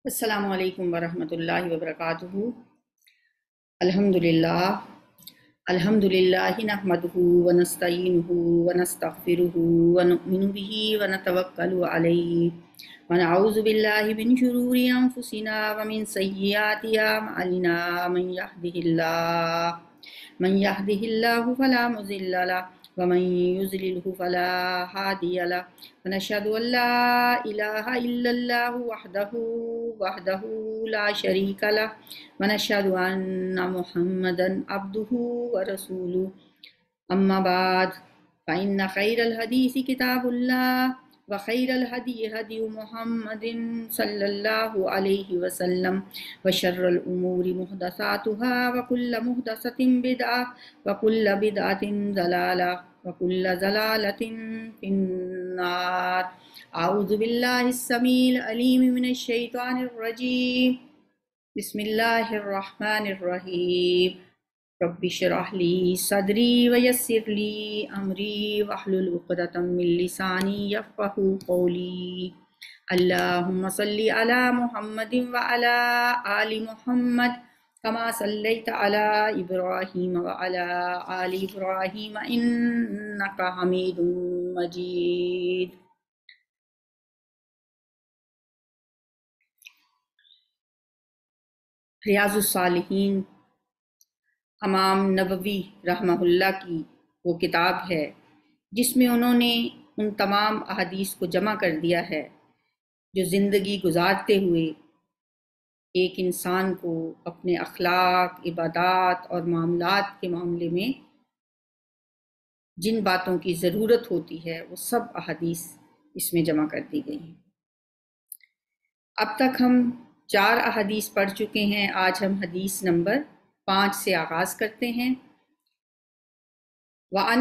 السلام علیکم ورحمۃ اللہ وبرکاتہ۔ الحمدللہ نحمدہ ونستعینہ ونستغفرہ ونؤمن بہ ونتوکل علیہ ونعوذ باللہ من شرور انفسنا ومن سیئات اعمالنا من يهده الله فلا مضل له ومن يضلله فلا هادي له ونشهد أن لا إله إلا الله وحده لا شريك له ونشهد أن محمدا عبده ورسوله أما بعد فإن خير الحديث كتاب الله وخير الهدي هدي محمد صلى الله عليه وسلم وشر الأمور محدثاتها وكل محدثة بدعة وكل بدعة ضلالة وكل ضلالة في النار۔ أعوذ بالله السميع العليم من الشيطان الرجيم، بسم الله الرحمن الرحيم، رب اشرح لي صدري ويسر لي أمري واحلل عقدة من لساني يفقهوا قولي۔ اللهم صل على محمد وعلى آل محمد كما صليت على إبراهيم وعلى آل إبراهيم إنك حميد مجيد۔ ریاض الصالحین امام نووی رحمہ اللہ کی وہ کتاب ہے جس میں انہوں نے ان تمام احادیث کو جمع کر دیا ہے جو زندگی گزارتے ہوئے ایک انسان کو اپنے اخلاق، عبادات اور معاملات کے معاملے میں جن باتوں کی ضرورت ہوتی ہے وہ سب احادیث اس میں جمع کر دی گئی ہیں۔ اب تک ہم 4 احادیث پڑھ چکے ہیں، آج ہم حدیث نمبر 5 سے آغاز کرتے ہیں۔ وعن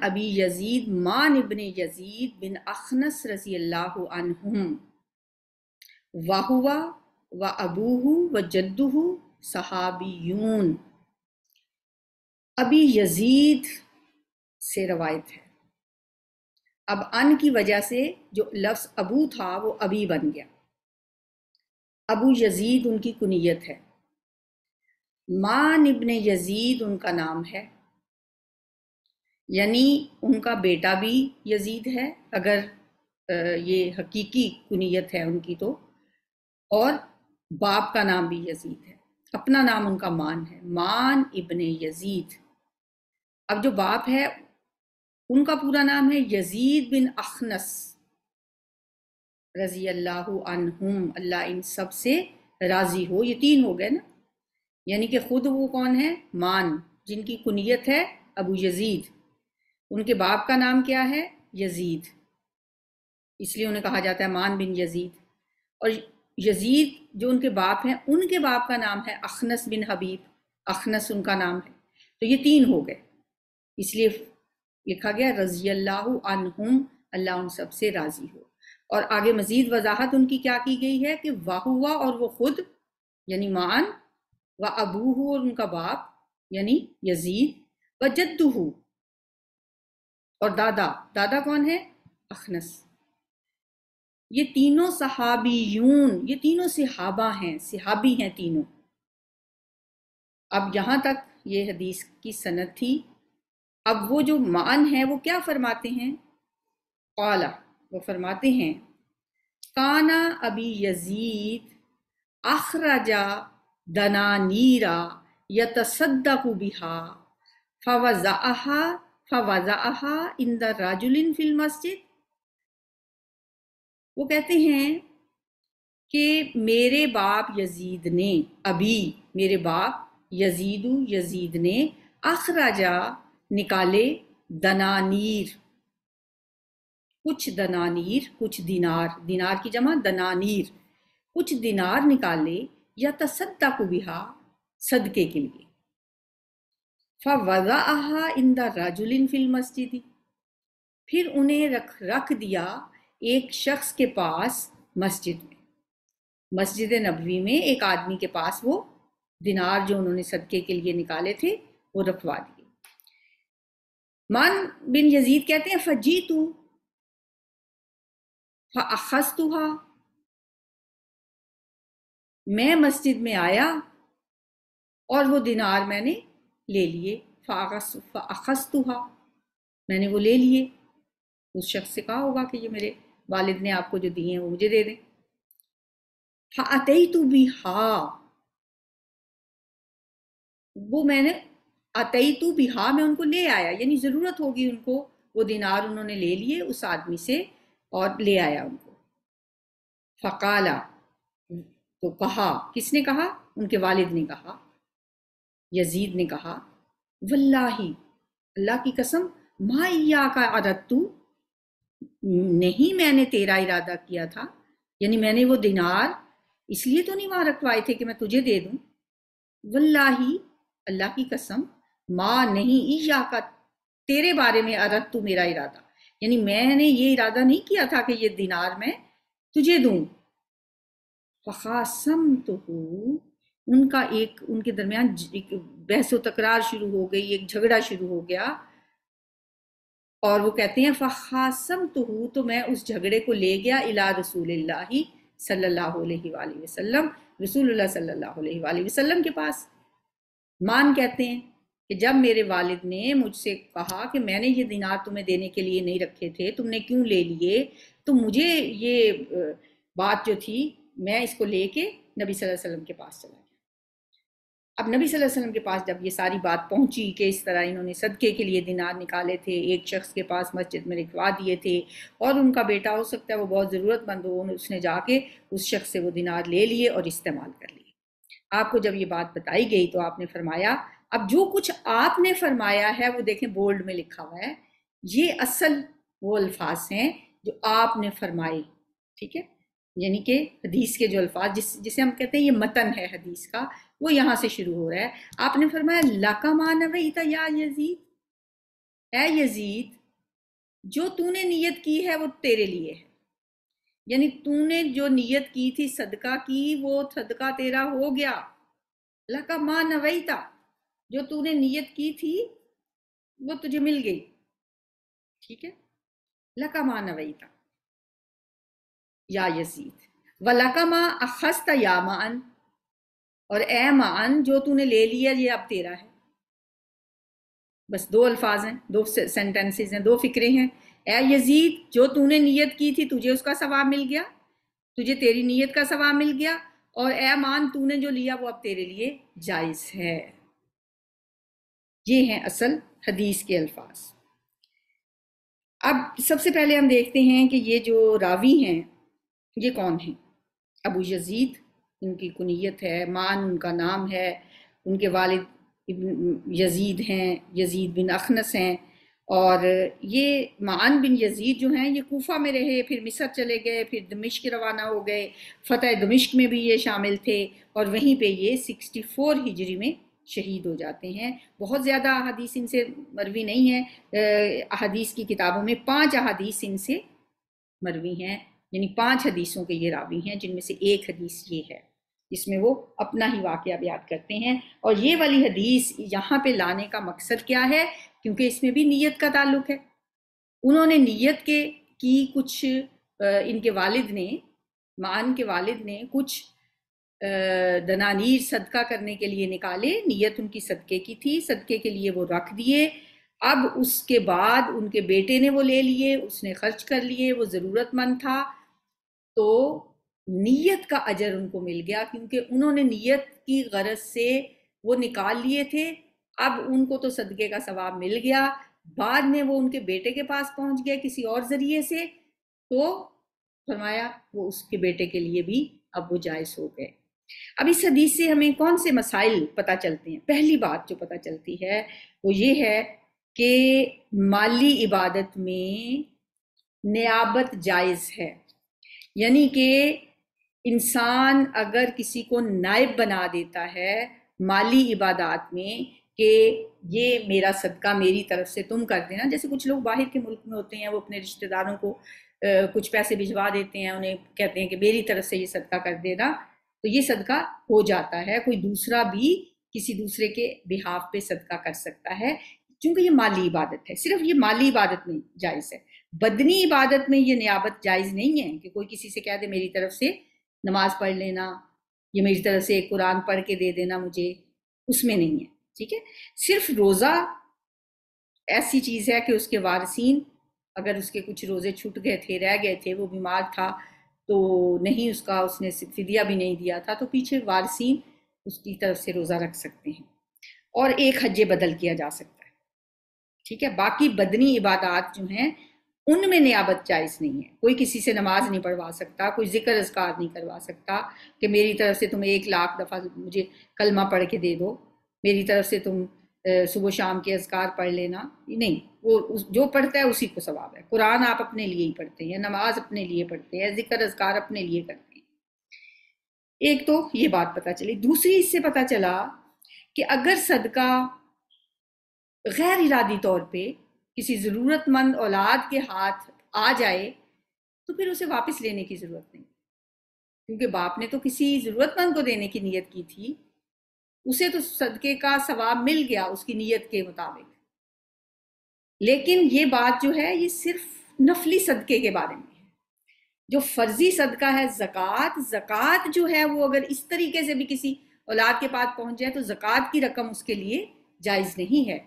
ابی یزید مان ابن یزید بن اخنس رضی اللہ عنہم وہو و ابوہ و جدہ صحابیون۔ ابی یزید سے روایت ہے۔ اب ان کی وجہ سے جو لفظ ابو تھا وہ ابی بن گیا۔ ابو یزید ان کی کنیت ہے، مان ابن یزید ان کا نام ہے، یعنی ان کا بیٹا بھی یزید ہے اگر یہ حقیقی کنیت ہے ان کی تو، اور باپ کا نام بھی یزید ہے، اپنا نام ان کا مان ہے، مان ابن یزید۔ اب جو باپ ہے ان کا پورا نام ہے یزید بن اخنس رضی اللہ عنہم، اللہ ان سب سے راضی ہو۔ یہ 3 ہو گئے نا، یعنی کہ خود وہ کون ہے؟ مان، جن کی کنیت ہے ابو یزید، ان کے باپ کا نام کیا ہے؟ یزید، اس لیے انہیں کہا جاتا ہے مان بن یزید۔ اور یزید جو ان کے باپ ہیں ان کے باپ کا نام ہے اخنس بن حبیب، اخنس ان کا نام ہے، تو یہ 3 ہو گئے، اس لیے لکھا گیا رضی اللہ عنہم، اللہ ان سب سے راضی ہو۔ اور آگے مزید وضاحت ان کی کیا کی گئی ہے کہ واہوا، اور وہ خود یعنی مان، و ابوہ اور ان کا باپ یعنی یزید، و جدہ اور دادا کون ہے؟ اخنس۔ یہ تینوں صحابیون، یہ تینوں صحابہ ہیں، صحابی ہیں تینوں۔ اب یہاں تک یہ حدیث کی سند تھی۔ اب وہ جو مان ہے وہ کیا فرماتے ہیں؟ قال، وہ فرماتے ہیں کانا ابی یزید اخرجا دنانیرا یتصدق بہا فوضعها عند رجل فی المسجد۔ وہ کہتے ہیں کہ میرے باپ یزید نے، ابھی میرے باپ یزید نے، اخرجا نکالے، دنانیر کچھ دینار کی جمع دنانیر، کچھ دینار نکالے، یا تصدق بہا صدقے کے لیے، فوضعها عند رجل فی المسجد، پھر انہیں رکھ دیا ایک شخص کے پاس مسجد میں، مسجد نبوی میں ایک آدمی کے پاس وہ دینار جو انہوں نے صدقے کے لیے نکالے تھے وہ رکھوا دیے۔ مان بن یزید کہتے ہیں فجیتو، فَأَخَذْتُهَا، میں مسجد میں آیا اور وہ دینار میں نے لے لیے. فَأَخَذْتُهَا، میں نے وہ لے لیے. اس شخص سے کہا ہوگا کہ یہ میرے والد نے آپ کو جو دیے ہیں وہ مجھے دے دیں. فَأَتَيْتُ بِهَا، وہ میں نے اتیتو بہا، میں ان کو لے آیا، یعنی ضرورت ہوگی ان کو، وہ دینار انہوں نے لے لیے اس آدمی سے اور لے آیا ان کو. فقالا، تو کہا، کس نے کہا؟ ان کے والد نے کہا، یزید نے کہا، واللہ، اللہ کی قسم، ما ایاک اردت، نہیں میں نے تیرا ارادہ کیا تھا، یعنی میں نے وہ دینار اس لیے تو نہیں وہاں رکھوائے تھے کہ میں تجھے دے دوں. واللہ، اللہ کی قسم، ماں نہیں، ایاک، تیرے بارے میں اردت میرا ارادہ، یعنی میں نے یہ ارادہ نہیں کیا تھا کہ یہ دینار میں تجھے دوں. فخاصمتہ، ان کا ان کے درمیان ایک بحث و تکرار شروع ہو گئی، ایک جھگڑا شروع ہو گیا. اور وہ کہتے ہیں فخاصمتہ، تو میں اس جھگڑے کو لے گیا الی رسول اللہ صلی اللہ علیہ وآلہ وسلم، رسول اللہ صلی اللہ علیہ وآلہ وسلم کے پاس. مان کہتے ہیں کہ جب میرے والد نے مجھ سے کہا کہ میں نے یہ دینار تمہیں دینے کے لیے نہیں رکھے تھے، تم نے کیوں لے لیے، تو مجھے یہ بات جو تھی، میں اس کو لے کے نبی صلی اللہ علیہ وسلم کے پاس چلا گیا. اب نبی صلی اللہ علیہ وسلم کے پاس جب یہ ساری بات پہنچی کہ اس طرح انہوں نے صدقے کے لیے دینار نکالے تھے، ایک شخص کے پاس مسجد میں رکھوا دیے تھے، اور ان کا بیٹا ہو سکتا ہے وہ بہت ضرورت مند ہو، اس نے جا کے اس شخص سے وہ دینار لے لیے اور استعمال کر لیے. آپ کو جب یہ بات بتائی گئی تو آپ نے فرمایا، اب جو کچھ آپ نے فرمایا ہے وہ دیکھیں بولڈ میں لکھا ہوا ہے، یہ اصل وہ الفاظ ہیں جو آپ نے فرمائے. ٹھیک ہے، یعنی کہ حدیث کے جو الفاظ جسے ہم کہتے ہیں یہ متن ہے حدیث کا، وہ یہاں سے شروع ہو رہا ہے. آپ نے فرمایا لَکَ مَا نَوَیْتَ یا یزید، اے یزید، جو تو نے نیت کی ہے وہ تیرے لیے ہے، یعنی تو نے جو نیت کی تھی صدقہ کی، وہ صدقہ تیرا ہو گیا. لَکَ مَا نَوَیْتَ، جو تو نے نیت کی تھی وہ تجھے مل گئی. ٹھیک ہے، لَکَ مَا نَوَیْتَ یا یزید، وَلَکَ مَا أَخَذْتَ یا مَعَن، اور اے معن جو تو نے لے لیا یہ اب تیرا ہے. بس دو الفاظ ہیں، دو سینٹنسز ہیں، دو فکرے ہیں. اے یزید، جو تو نے نیت کی تھی تجھے اس کا ثواب مل گیا، تجھے تیری نیت کا ثواب مل گیا، اور اے مان تو نے جو لیا وہ اب تیرے لیے جائز ہے. یہ ہیں اصل حدیث کے الفاظ. اب سب سے پہلے ہم دیکھتے ہیں کہ یہ جو راوی ہیں یہ کون ہیں. ابو یزید ان کی کنیت ہے، مان ان کا نام ہے، ان کے والد یزید ہیں، یزید بن اخنس ہیں، اور یہ معن بن یزید جو ہیں یہ کوفہ میں رہے، پھر مصر چلے گئے، پھر دمشق روانہ ہو گئے، فتح دمشق میں بھی یہ شامل تھے، اور وہیں پہ یہ 64 ہجری میں شہید ہو جاتے ہیں. بہت زیادہ احادیث ان سے مروی نہیں ہیں، احادیث کی کتابوں میں 5 احادیث ان سے مروی ہیں، یعنی 5 حدیثوں کے یہ راوی ہیں، جن میں سے ایک حدیث یہ ہے جس میں وہ اپنا ہی واقعہ بیان کرتے ہیں. اور یہ والی حدیث یہاں پہ لانے کا مقصد کیا ہے؟ کیونکہ اس میں بھی نیت کا تعلق ہے. انہوں نے نیت کی کچھ ان کے والد نے، معن کے والد نے کچھ دنانیر صدقہ کرنے کے لیے نکالے، نیت ان کی صدقے کی تھی، صدقے کے لیے وہ رکھ دیے. اب اس کے بعد ان کے بیٹے نے وہ لے لیے، اس نے خرچ کر لیے، وہ ضرورت مند تھا، تو نیت کا اجر ان کو مل گیا، کیونکہ انہوں نے نیت کی غرض سے وہ نکال لیے تھے. اب ان کو تو صدقے کا ثواب مل گیا، بعد میں وہ ان کے بیٹے کے پاس پہنچ گئے کسی اور ذریعے سے، تو فرمایا وہ اس کے بیٹے کے لیے بھی اب وہ جائز ہو گئے. اب اس حدیث سے ہمیں کون سے مسائل پتہ چلتے ہیں؟ پہلی بات جو پتہ چلتی ہے وہ یہ ہے کہ مالی عبادت میں نیابت جائز ہے، یعنی کہ انسان اگر کسی کو نائب بنا دیتا ہے مالی عبادات میں کہ یہ میرا صدقہ میری طرف سے تم کر دینا، جیسے کچھ لوگ باہر کے ملک میں ہوتے ہیں، وہ اپنے رشتہ داروں کو کچھ پیسے بھجوا دیتے ہیں، انہیں کہتے ہیں کہ میری طرف سے یہ صدقہ کر دینا، تو یہ صدقہ ہو جاتا ہے. کوئی دوسرا بھی کسی دوسرے کے بہاف پہ صدقہ کر سکتا ہے. چونکہ یہ مالی عبادت ہے، صرف یہ مالی عبادت میں جائز ہے، بدنی عبادت میں یہ نیابت جائز نہیں ہے کہ کوئی کسی سے کہہ دے میری طرف سے نماز پڑھ لینا، یہ میری طرف سے ایک قرآن پڑھ کے دے دینا مجھے، اس میں نہیں ہے، ٹھیک ہے۔ صرف روزہ ایسی چیز ہے کہ اس کے وارثین اگر اس کے کچھ روزے چھوٹ گئے تھے، رہ گئے تھے، وہ بیمار تھا تو نہیں اس نے فدیہ بھی نہیں دیا تھا، تو پیچھے وارثین اس کی طرف سے روزہ رکھ سکتے ہیں، اور ایک حج بدل کیا جا سکتا ہے، ٹھیک ہے۔ باقی بدنی عبادات جو ہیں ان میں نیابت جائز نہیں ہے، کوئی کسی سے نماز نہیں پڑھوا سکتا، کوئی ذکر اذکار نہیں کروا سکتا کہ میری طرف سے تم 1,00,000 دفعہ مجھے کلمہ پڑھ کے دے دو، میری طرف سے تم صبح شام کے اذکار پڑھ لینا، نہیں، وہ جو پڑھتا ہے اسی کو ثواب ہے۔ قرآن آپ اپنے لیے ہی پڑھتے ہیں، نماز اپنے لیے پڑھتے ہیں، ذکر اذکار اپنے لیے کرتے ہیں۔ ایک تو یہ بات پتہ چلی، دوسری اس سے پتہ چلا کہ اگر صدقہ غیر ارادی طور پہ کسی ضرورت مند اولاد کے ہاتھ آ جائے تو پھر اسے واپس لینے کی ضرورت نہیں، کیونکہ باپ نے تو کسی ضرورت مند کو دینے کی نیت کی تھی، اسے تو صدقے کا ثواب مل گیا اس کی نیت کے مطابق۔ لیکن یہ بات جو ہے یہ صرف نفلی صدقے کے بارے میں ہے، جو فرضی صدقہ ہے زکوٰۃ جو ہے وہ اگر اس طریقے سے بھی کسی اولاد کے پاس پہنچ جائے تو زکوٰۃ کی رقم اس کے لیے جائز نہیں ہے۔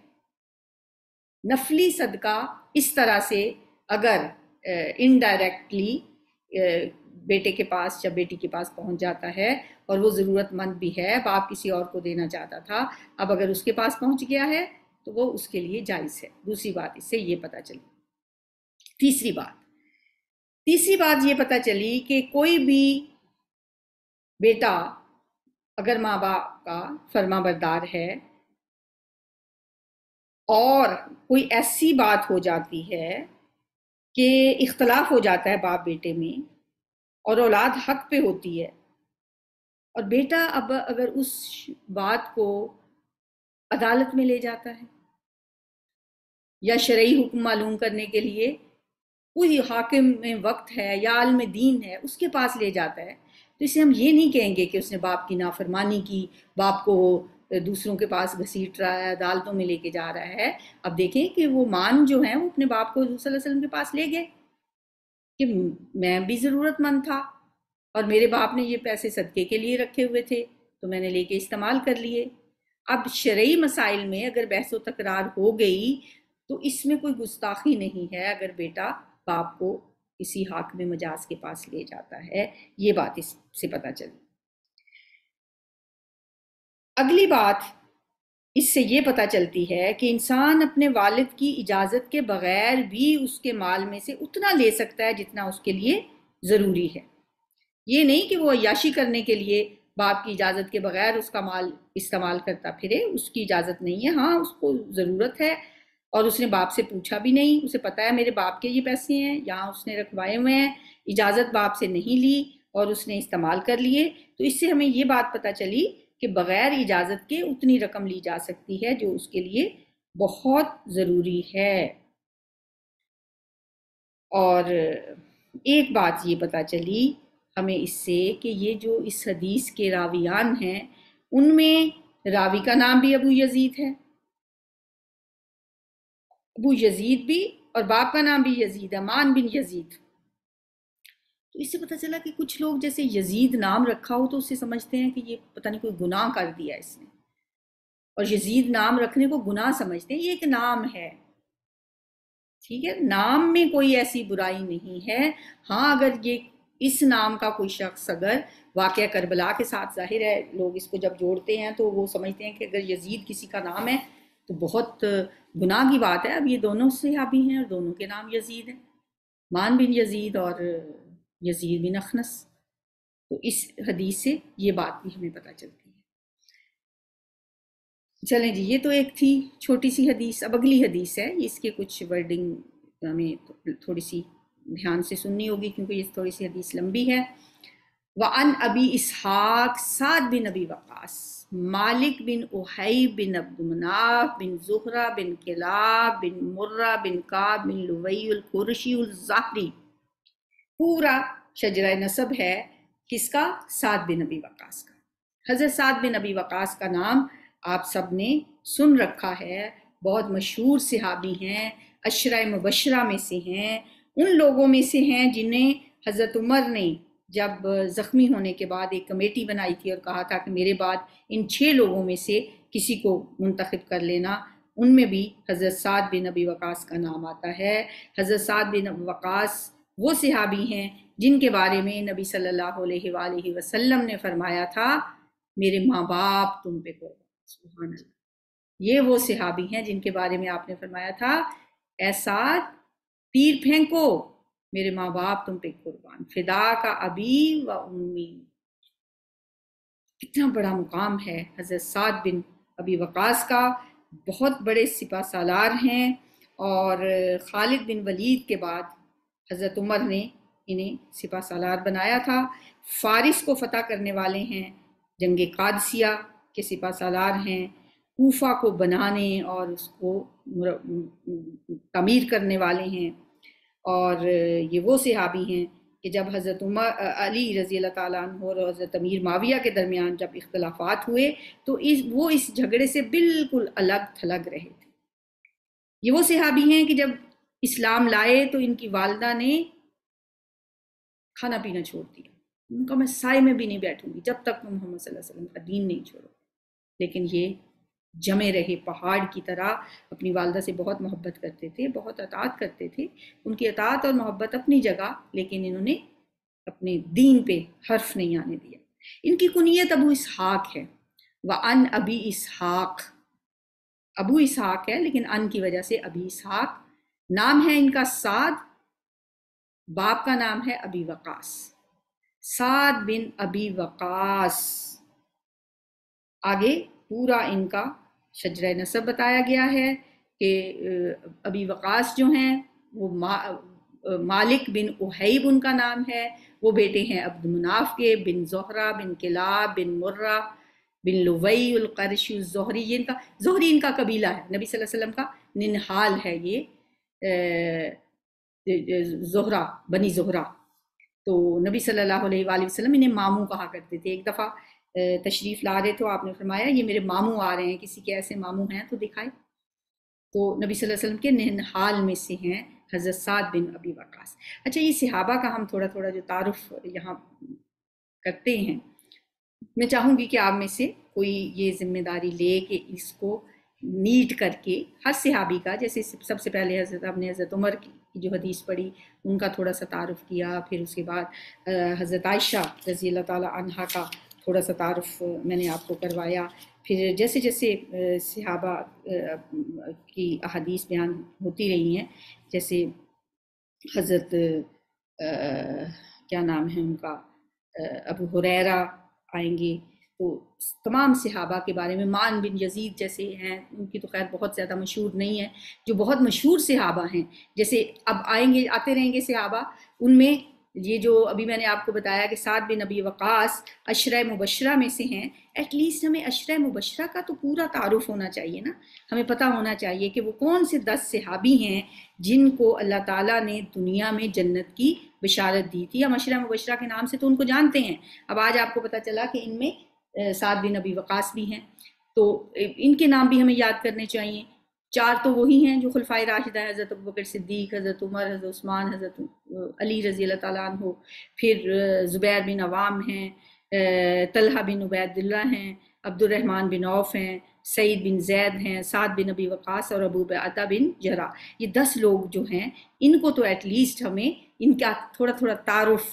نفلی صدقہ اس طرح سے اگر انڈائریکٹلی بیٹے کے پاس یا بیٹی کے پاس پہنچ جاتا ہے اور وہ ضرورت مند بھی ہے، باپ کسی اور کو دینا چاہتا تھا، اب اگر اس کے پاس پہنچ گیا ہے تو وہ اس کے لیے جائز ہے۔ دوسری بات اس سے یہ پتہ چلی۔ تیسری بات یہ پتہ چلی کہ کوئی بھی بیٹا اگر ماں باپ کا فرما بردار ہے اور کوئی ایسی بات ہو جاتی ہے کہ اختلاف ہو جاتا ہے باپ بیٹے میں اور اولاد حق پہ ہوتی ہے، اور بیٹا اب اگر اس بات کو عدالت میں لے جاتا ہے یا شرعی حکم معلوم کرنے کے لیے کوئی حاکم میں وقت ہے یا عالم دین ہے اس کے پاس لے جاتا ہے، تو اسے ہم یہ نہیں کہیں گے کہ اس نے باپ کی نافرمانی کی، باپ کو دوسروں کے پاس گھسیٹ رہا ہے، عدالتوں میں لے کے جا رہا ہے۔ اب دیکھیں کہ وہ مان جو ہیں وہ اپنے باپ کو حضور صلی اللہ علیہ وسلم کے پاس لے گئے کہ میں بھی ضرورت مند تھا اور میرے باپ نے یہ پیسے صدقے کے لیے رکھے ہوئے تھے تو میں نے لے کے استعمال کر لیے۔ اب شرعی مسائل میں اگر بحث و تکرار ہو گئی تو اس میں کوئی گستاخی نہیں ہے اگر بیٹا باپ کو کسی حاکم مجاز کے پاس لے جاتا ہے، یہ بات اس سے پتہ چلی۔ اگلی بات اس سے یہ پتہ چلتی ہے کہ انسان اپنے والد کی اجازت کے بغیر بھی اس کے مال میں سے اتنا لے سکتا ہے جتنا اس کے لیے ضروری ہے، یہ نہیں کہ وہ عیاشی کرنے کے لیے باپ کی اجازت کے بغیر اس کا مال استعمال کرتا پھرے، اس کی اجازت نہیں ہے، ہاں اس کو ضرورت ہے اور اس نے باپ سے پوچھا بھی نہیں، اسے پتا ہے میرے باپ کے یہ پیسے ہیں یہاں اس نے رکھوائے ہوئے ہیں، اجازت باپ سے نہیں لی اور اس نے استعمال کر لیے، تو اس سے ہمیں یہ بات پتہ چلی کہ بغیر اجازت کے اتنی رقم لی جا سکتی ہے جو اس کے لیے بہت ضروری ہے۔ اور ایک بات یہ پتہ چلی ہمیں اس سے کہ یہ جو اس حدیث کے راویان ہیں ان میں راوی کا نام بھی ابو یزید ہے، ابو یزید بھی، اور باپ کا نام بھی یزید ہے، مان بن یزید۔ تو اس سے پتہ چلا کہ کچھ لوگ جیسے یزید نام رکھا ہو تو اس سے سمجھتے ہیں کہ یہ پتہ نہیں کوئی گناہ کر دیا اس نے، اور یزید نام رکھنے کو گناہ سمجھتے ہیں، یہ ایک نام ہے، ٹھیک ہے، نام میں کوئی ایسی برائی نہیں ہے۔ ہاں اگر یہ اس نام کا کوئی شخص اگر واقعہ کربلا کے ساتھ، ظاہر ہے لوگ اس کو جب جوڑتے ہیں تو وہ سمجھتے ہیں کہ اگر یزید کسی کا نام ہے تو بہت گناہ کی بات ہے۔ اب یہ دونوں صحابی ہیں اور دونوں کے نام یزید ہیں، مان بن یزید اور یزید بن اخنس، تو اس حدیث سے یہ بات بھی ہمیں پتہ چلتی ہے۔ چلیں جی، یہ تو ایک تھی چھوٹی سی حدیث۔ اب اگلی حدیث ہے، اس کے کچھ ورڈنگ ہمیں تھوڑی سی دھیان سے سننی ہوگی کیونکہ یہ تھوڑی سی حدیث لمبی ہے۔ وعن ابی اسحاق سعد بن ابی وقاص مالک بن احیب بن عبد مناف بن زہرہ بن کلاب بن مرہ بن کعب بن لوی القرشی الزہری، پورا شجرہ نسب ہے کس کا؟ سعد بن ابی وقاص کا۔ حضرت سعد بن ابی وقاص کا نام آپ سب نے سن رکھا ہے، بہت مشہور صحابی ہیں، عشرہ مبشرہ میں سے ہیں، ان لوگوں میں سے ہیں جنہیں حضرت عمر نے جب زخمی ہونے کے بعد ایک کمیٹی بنائی تھی اور کہا تھا کہ میرے بعد ان 6 لوگوں میں سے کسی کو منتخب کر لینا، ان میں بھی حضرت سعد بن ابی وقاص کا نام آتا ہے۔ حضرت سعد بن ابی وقاص وہ صحابی ہیں جن کے بارے میں نبی صلی اللہ علیہ وآلہ وسلم نے فرمایا تھا میرے ماں باپ تم پہ قربان۔ سبحان اللہ، یہ وہ صحابی ہیں جن کے بارے میں آپ نے فرمایا تھا اے سعد تیر پھینکو، میرے ماں باپ تم پہ قربان، فدا کا ابی و امی۔ کتنا بڑا مقام ہے حضرت سعد بن ابی وقاص کا، بہت بڑے سپہ سالار ہیں، اور خالد بن ولید کے بعد حضرت عمر نے انہیں سپہ سالار بنایا تھا۔ فارس کو فتح کرنے والے ہیں، جنگ قادسیہ کے سپہ سالار ہیں، کوفہ کو بنانے اور اس کو تعمیر کرنے والے ہیں، اور یہ وہ صحابی ہیں کہ جب حضرت علی رضی اللہ تعالیٰ عنہ اور حضرت امیر معاویہ کے درمیان جب اختلافات ہوئے تو وہ اس جھگڑے سے بالکل الگ تھلگ رہے تھے۔ یہ وہ صحابی ہیں کہ جب اسلام لائے تو ان کی والدہ نے کھانا پینا چھوڑ دیا، ان کا میں سائے میں بھی نہیں بیٹھوں گی جب تک میں محمد صلی اللہ علیہ وسلم کا دین نہیں چھوڑوں، لیکن یہ جمے رہے پہاڑ کی طرح، اپنی والدہ سے بہت محبت کرتے تھے، بہت اطاعت کرتے تھے، ان کی اطاعت اور محبت اپنی جگہ، لیکن انہوں نے اپنے دین پہ حرف نہیں آنے دیا۔ ان کی کنیت ابو اسحاق ہے، وَأَنْ أَبِي اسحاق، ابو اسحاق ہے لیکن ان کی وجہ سے ابی اسحاق۔ نام ہے ان کا سعد، باپ کا نام ہے ابی وقاص، سعد بن ابی وقاص۔ آگے پورا ان کا شجرہ نسب بتایا گیا ہے کہ ابی وقاص جو ہیں وہ مالک بن احیب ان کا نام ہے، وہ بیٹے ہیں عبد مناف کے، بن زہرہ بن کلاب بن مرہ بن لوی القرشی الزہری، زہری ان کا قبیلہ ہے، نبی صلی اللہ علیہ وسلم کا ننہال ہے یہ زہرہ، بنی زہرہ۔ تو نبی صلی اللہ علیہ وآلہ وسلم انہیں ماموں کہا کرتے تھے۔ ایک دفعہ تشریف لا رہے تو آپ نے فرمایا یہ میرے ماموں آ رہے ہیں، کسی کے ایسے ماموں ہیں تو دکھائے، تو نبی صلی اللہ علیہ وسلم کے ننہال میں سے ہیں حضرت سعد بن ابی وقاص۔ اچھا، یہ صحابہ کا ہم تھوڑا تھوڑا جو تعارف یہاں کرتے ہیں، میں چاہوں گی کہ آپ میں سے کوئی یہ ذمہ داری لے کہ اس کو نیٹ کر کے ہر صحابی کا، جیسے سب سے پہلے ہم نے حضرت عمر کی جو حدیث پڑھی ان کا تھوڑا سا تعارف کیا، پھر اس کے بعد حضرت عائشہ رضی اللہ تعالیٰ عنہا کا تھوڑا سا تعارف میں نے آپ کو کروایا، پھر جیسے جیسے صحابہ کی احادیث بیان ہوتی رہی ہیں، جیسے حضرت کیا نام ہے ان کا، ابو ہریرہ آئیں گے، تو تمام صحابہ کے بارے میں معن بن یزید جیسے ہیں، ان کی تو خیر بہت زیادہ مشہور نہیں ہے، جو بہت مشہور صحابہ ہیں جیسے اب آئیں گے، آتے رہیں گے صحابہ، ان میں یہ جو ابھی میں نے آپ کو بتایا کہ سعد بن ابی وقاص عشرہ مبشرہ میں سے ہیں، ایٹ لیسٹ ہمیں عشرہ مبشرہ کا تو پورا تعارف ہونا چاہیے نا، ہمیں پتہ ہونا چاہیے کہ وہ کون سے 10 صحابی ہیں جن کو اللہ تعالیٰ نے دنیا میں جنت کی بشارت دی تھی۔ ہم عشرہ مبشرہ کے نام سے تو ان کو جانتے ہیں، اب آج آپ کو پتہ چلا کہ ان میں سعد بن ابی وقاص بھی ہیں، تو ان کے نام بھی ہمیں یاد کرنے چاہیے۔ 4 تو وہی ہیں جو خلفائے راشدہ ہیں، حضرت ابوبکر صدیق، حضرت عمر، حضرت عثمان، حضرت علی رضی اللہ تعالیٰ عنہ، پھر زبیر بن عوام ہیں، طلحہ بن عبید اللہ ہیں، عبد الرحمن بن عوف ہیں، سعید بن زید ہیں، سعد بن ابی وقاص اور ابو عبیدہ بن جراح۔ یہ 10 لوگ جو ہیں ان کو تو ایٹ لیسٹ ہمیں ان کا تھوڑا تھوڑا تعارف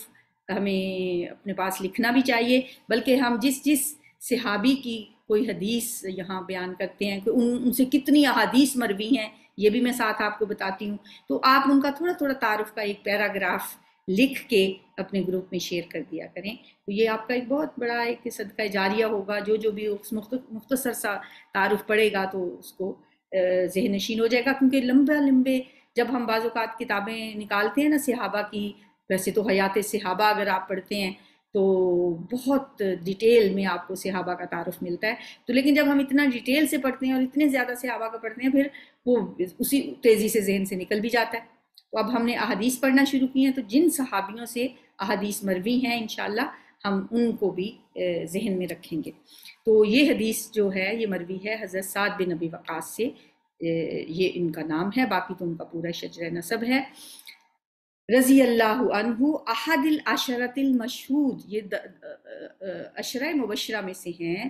ہمیں اپنے پاس لکھنا بھی چاہیے، بلکہ ہم جس صحابی کی کوئی حدیث یہاں بیان کرتے ہیں کہ ان سے کتنی احادیث مروی ہیں، یہ بھی میں ساتھ آپ کو بتاتی ہوں، تو آپ ان کا تھوڑا تھوڑا تعارف کا ایک پیراگراف لکھ کے اپنے گروپ میں شیئر کر دیا کریں، تو یہ آپ کا ایک بہت بڑا ایک صدقہ جاریہ ہوگا۔ جو بھی مختصر سا تعارف پڑے گا تو اس کو ذہن نشین ہو جائے گا، کیونکہ لمبے جب ہم بعض اوقات کتابیں نکالتے ہیں نا صحابہ کی، ویسے تو حیات صحابہ اگر آپ پڑھتے ہیں تو بہت ڈیٹیل میں آپ کو صحابہ کا تعارف ملتا ہے، تو لیکن جب ہم اتنا ڈیٹیل سے پڑھتے ہیں اور اتنے زیادہ صحابہ کا پڑھتے ہیں پھر وہ اسی تیزی سے ذہن سے نکل بھی جاتا ہے۔ تو اب ہم نے احادیث پڑھنا شروع کی ہیں، تو جن صحابیوں سے احادیث مروی ہیں انشاءاللہ ہم ان کو بھی ذہن میں رکھیں گے۔ تو یہ حدیث جو ہے یہ مروی ہے حضرت سعد بن ابی وقاص سے، یہ ان کا نام ہے، باقی تو ان کا پورا شجرہ نسب ہے۔ رضی اللہ عنہ احد العشرۃ المشہود، یہ عشرہ مبشرہ میں سے ہیں،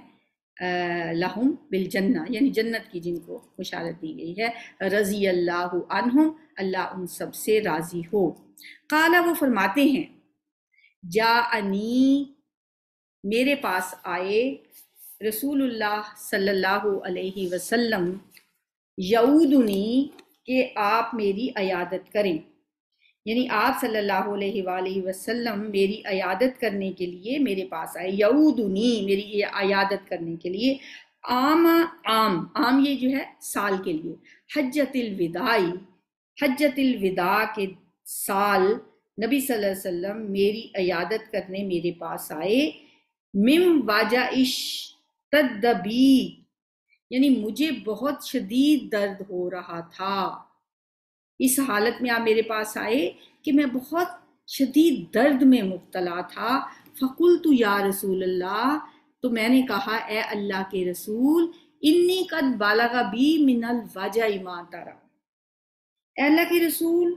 لہم بالجنہ یعنی جنت کی جن کو بشارت دی گئی ہے۔ رضی اللہ عنہم، اللہ ان سب سے راضی ہو۔ قال، وہ فرماتے ہیں، جاءنی، میرے پاس آئے، رسول اللہ صلی اللہ علیہ وسلم، یعودنی، کہ آپ میری عیادت کریں، یعنی آپ صلی اللہ علیہ وآلہ وسلم میری عیادت کرنے کے لیے میرے پاس آئے، یعودنی، میری عیادت کرنے کے لیے، عام یہ جو ہے سال کے لیے، حجت الوداع، حجت الوداع کے سال نبی صلی اللہ علیہ وسلم میری عیادت کرنے میرے پاس آئے، من وجع اشتد بی، یعنی مجھے بہت شدید درد ہو رہا تھا، اس حالت میں آپ میرے پاس آئے کہ میں بہت شدید درد میں مبتلا تھا۔ فقلت یا رسول اللہ، تو میں نے کہا اے اللہ کے رسول، انی قد بالغ بی من الوجع ما ترى، اے اللہ کے رسول،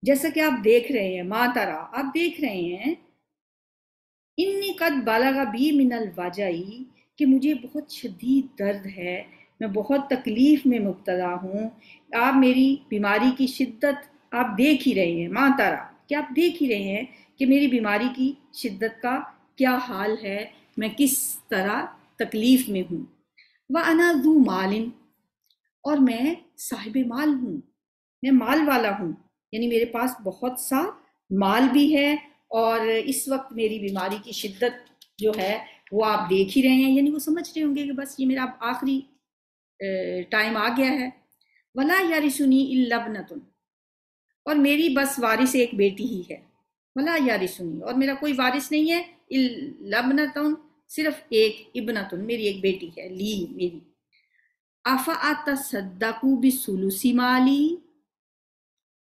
جیسا کہ آپ دیکھ رہے ہیں، ما ترى، آپ دیکھ رہے ہیں، انی قد بالغ بی من الوجع، کہ مجھے بہت شدید درد ہے، میں بہت تکلیف میں مبتلا ہوں، آپ میری بیماری کی شدت آپ دیکھ ہی رہے ہیں، ما ترى، کہ آپ دیکھ ہی رہے ہیں کہ میری بیماری کی شدت کا کیا حال ہے، میں کس طرح تکلیف میں ہوں۔ وَأَنَا ذُو مَالٍ، اور میں صاحب مال ہوں، میں مال والا ہوں، یعنی میرے پاس بہت سا مال بھی ہے، اور اس وقت میری بیماری کی شدت جو ہے وہ آپ دیکھ ہی رہے ہیں، یعنی وہ سمجھ رہے ہوں گے کہ بس یہ میرا آخری ٹائم آ گیا ہے۔ وَلَا يَرِثُنِي إِلَّا ابْنَةٌ، اور میری بس وارث ایک بیٹی ہی ہے، وَلَا يَرِثُنِي، اور میرا کوئی وارث نہیں ہے، إِلَّا ابْنَةٌ، صرف ایک، ابنتن، میری ایک بیٹی ہے، لی، میری۔ أَفَأَتَصَدَّقُ بِثُلُثِ مَالِي،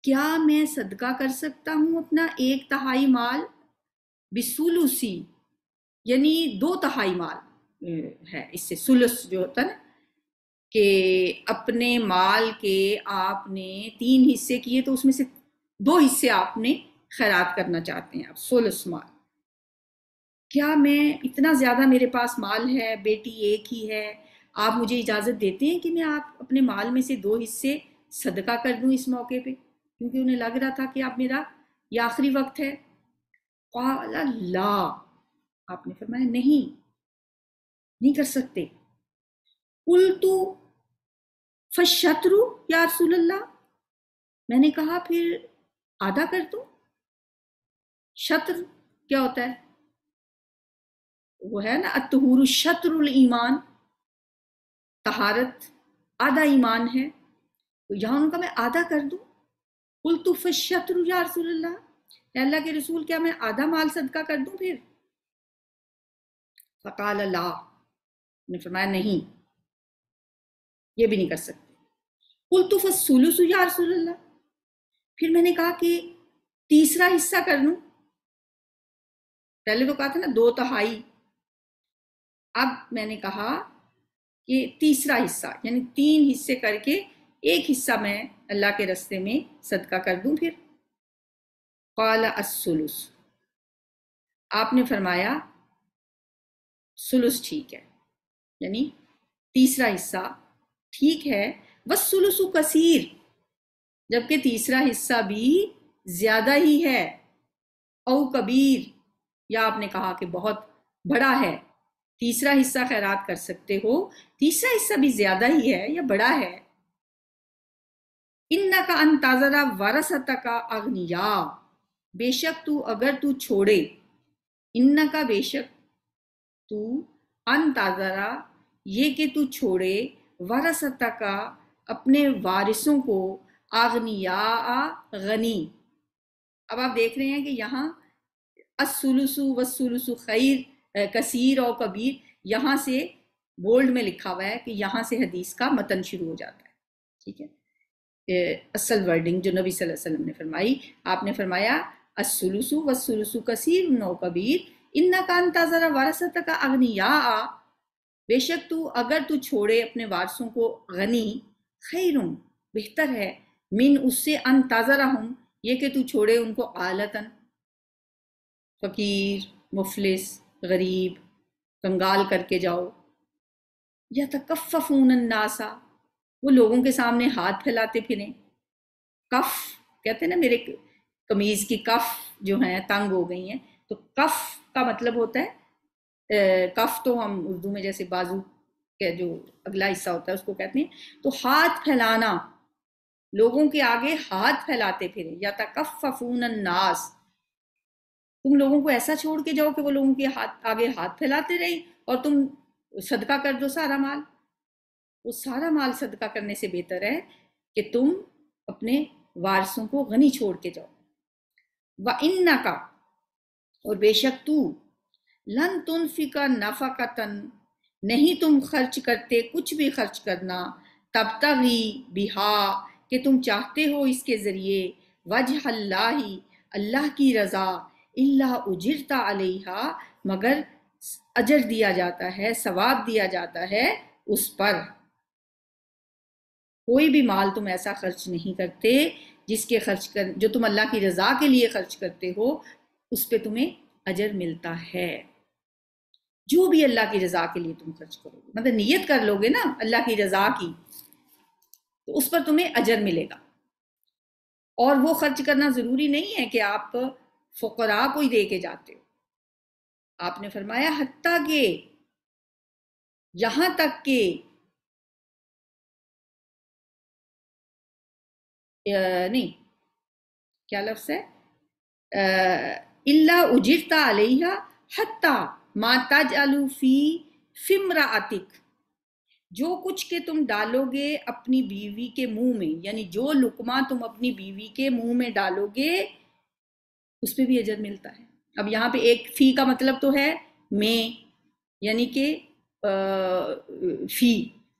کیا میں صدقہ کر سکتا ہوں اپنا ایک تہائی مال، بِثُلُثِ یعنی دو تہائی مال ہے، اس سے ثلث جو ہوتا ہے نا، کہ اپنے مال کے آپ نے 3 حصے کیے تو اس میں سے 2 حصے آپ نے خیرات کرنا چاہتے ہیں، آپ ثلث مال، کیا میں اتنا زیادہ میرے پاس مال ہے، بیٹی ایک ہی ہے، آپ مجھے اجازت دیتے ہیں کہ میں آپ اپنے مال میں سے 2 حصے صدقہ کر دوں اس موقع پہ، کیونکہ انہیں لگ رہا تھا کہ آپ میرا یہ آخری وقت ہے۔ قال لا، آپ نے فرمایا نہیں کر سکتے۔ قلت فالشطر یا رسول اللہ، میں نے کہا پھر آدھا کر دوں۔ شطر کیا ہوتا ہے؟ وہ ہے نا الطہور شطر الایمان، طہارت آدھا ایمان ہے، تو یہاں ان کا میں آدھا کر دوں۔ قلت فالشطر یا رسول اللہ، اے اللہ کے رسول کیا میں آدھا مال صدقہ کر دوں پھر؟ فقال لا، نے فرمایا نہیں، یہ بھی نہیں کر سکتے۔ قلت فالثلث یا رسول اللہ، پھر میں نے کہا کہ تیسرا حصہ کر لوں، پہلے تو کہا تھا نا 2 تہائی، اب میں نے کہا کہ تیسرا حصہ، یعنی 3 حصے کر کے 1 حصہ میں اللہ کے راستے میں صدقہ کر دوں پھر۔ قال الثلث، آپ نے فرمایا ثلث ٹھیک ہے، یعنی تیسرا حصہ ٹھیک ہے، والثلث کثیر، جبکہ تیسرا حصہ بھی زیادہ ہی ہے، او کبیر، یا آپ نے کہا کہ بہت بڑا ہے، تیسرا حصہ خیرات کر سکتے ہو، تیسرا حصہ بھی زیادہ ہی ہے یا بڑا ہے۔ انک ان تذر ورثتک اغنیاء، بے شک تو اگر تو چھوڑے، انک بے شک تو، ان تذر یہ کہ تو چھوڑے، ورثتک اپنے وارثوں کو، اغنیاء غنی۔ اب آپ دیکھ رہے ہیں کہ یہاں الثلث والثلث خیر کثیر اور کبیر، یہاں سے بولڈ میں لکھا ہوا ہے کہ یہاں سے حدیث کا متن شروع ہو جاتا ہے، ٹھیک ہے، اصل ورڈنگ جو نبی صلی اللہ علیہ وسلم نے فرمائی، آپ نے فرمایا الثلث والثلث کثیر و کبیر، انک ان تذر ورثتک اغنیاء، بے شک تو اگر تو چھوڑے اپنے وارثوں کو غنی، خیرم بہتر ہے، من اس سے، ان تذرہم یہ کہ تو چھوڑے ان کو عالتاً فقیر، مفلس، غریب، کنگال کر کے جاؤ، یتکففون الناس وہ لوگوں کے سامنے ہاتھ پھیلاتے پھریں، کف کہتے ہیں نا میرے قمیض کی کف جو ہیں تنگ ہو گئی ہیں، تو کف کا مطلب ہوتا ہے کف تو ہم اردو میں جیسے بازو کے جو اگلا حصہ ہوتا ہے اس کو کہتے ہیں، تو ہاتھ پھیلانا، لوگوں کے آگے ہاتھ پھیلاتے پھریں، یتکففون الناس، تم لوگوں کو ایسا چھوڑ کے جاؤ کہ وہ لوگوں کے آگے ہاتھ پھیلاتے رہیں اور تم صدقہ کر دو سارا مال، وہ سارا مال صدقہ کرنے سے بہتر ہے کہ تم اپنے وارثوں کو غنی چھوڑ کے جاؤ۔ وَإِنَّكَ اور بے شک تو، لن تنفق نفقتن نہیں تم خرچ کرتے کچھ بھی خرچ کرنا، تبتغی بہا کہ تم چاہتے ہو اس کے ذریعے، وجہ اللہ اللہ کی رضا، الا اجرت علیہا مگر اجر دیا جاتا ہے، ثواب دیا جاتا ہے اس پر۔ کوئی بھی مال تم ایسا خرچ نہیں کرتے جس کے جو تم اللہ کی رضا کے لیے خرچ کرتے ہو اس پہ تمہیں اجر ملتا ہے۔ جو بھی اللہ کی رضا کے لیے تم خرچ کرو گے، مطلب نیت کر لو گے نا اللہ کی رضا کی، تو اس پر تمہیں اجر ملے گا۔ اور وہ خرچ کرنا ضروری نہیں ہے کہ آپ فقراء کو ہی دے کے جاتے ہو، آپ نے فرمایا حتیٰ کہ یہاں تک کہ نہیں کیا لفظ ہے، الا اجرت علیہا حتی ما تجعل فی امرأتک جو کچھ کہ تم ڈالو گے اپنی بیوی کے منہ میں، یعنی جو لقمہ تم اپنی بیوی کے منہ میں ڈالو گے اس پہ بھی اجر ملتا ہے۔ اب یہاں پہ ایک فی کا مطلب تو ہے میں، یعنی کہ فی،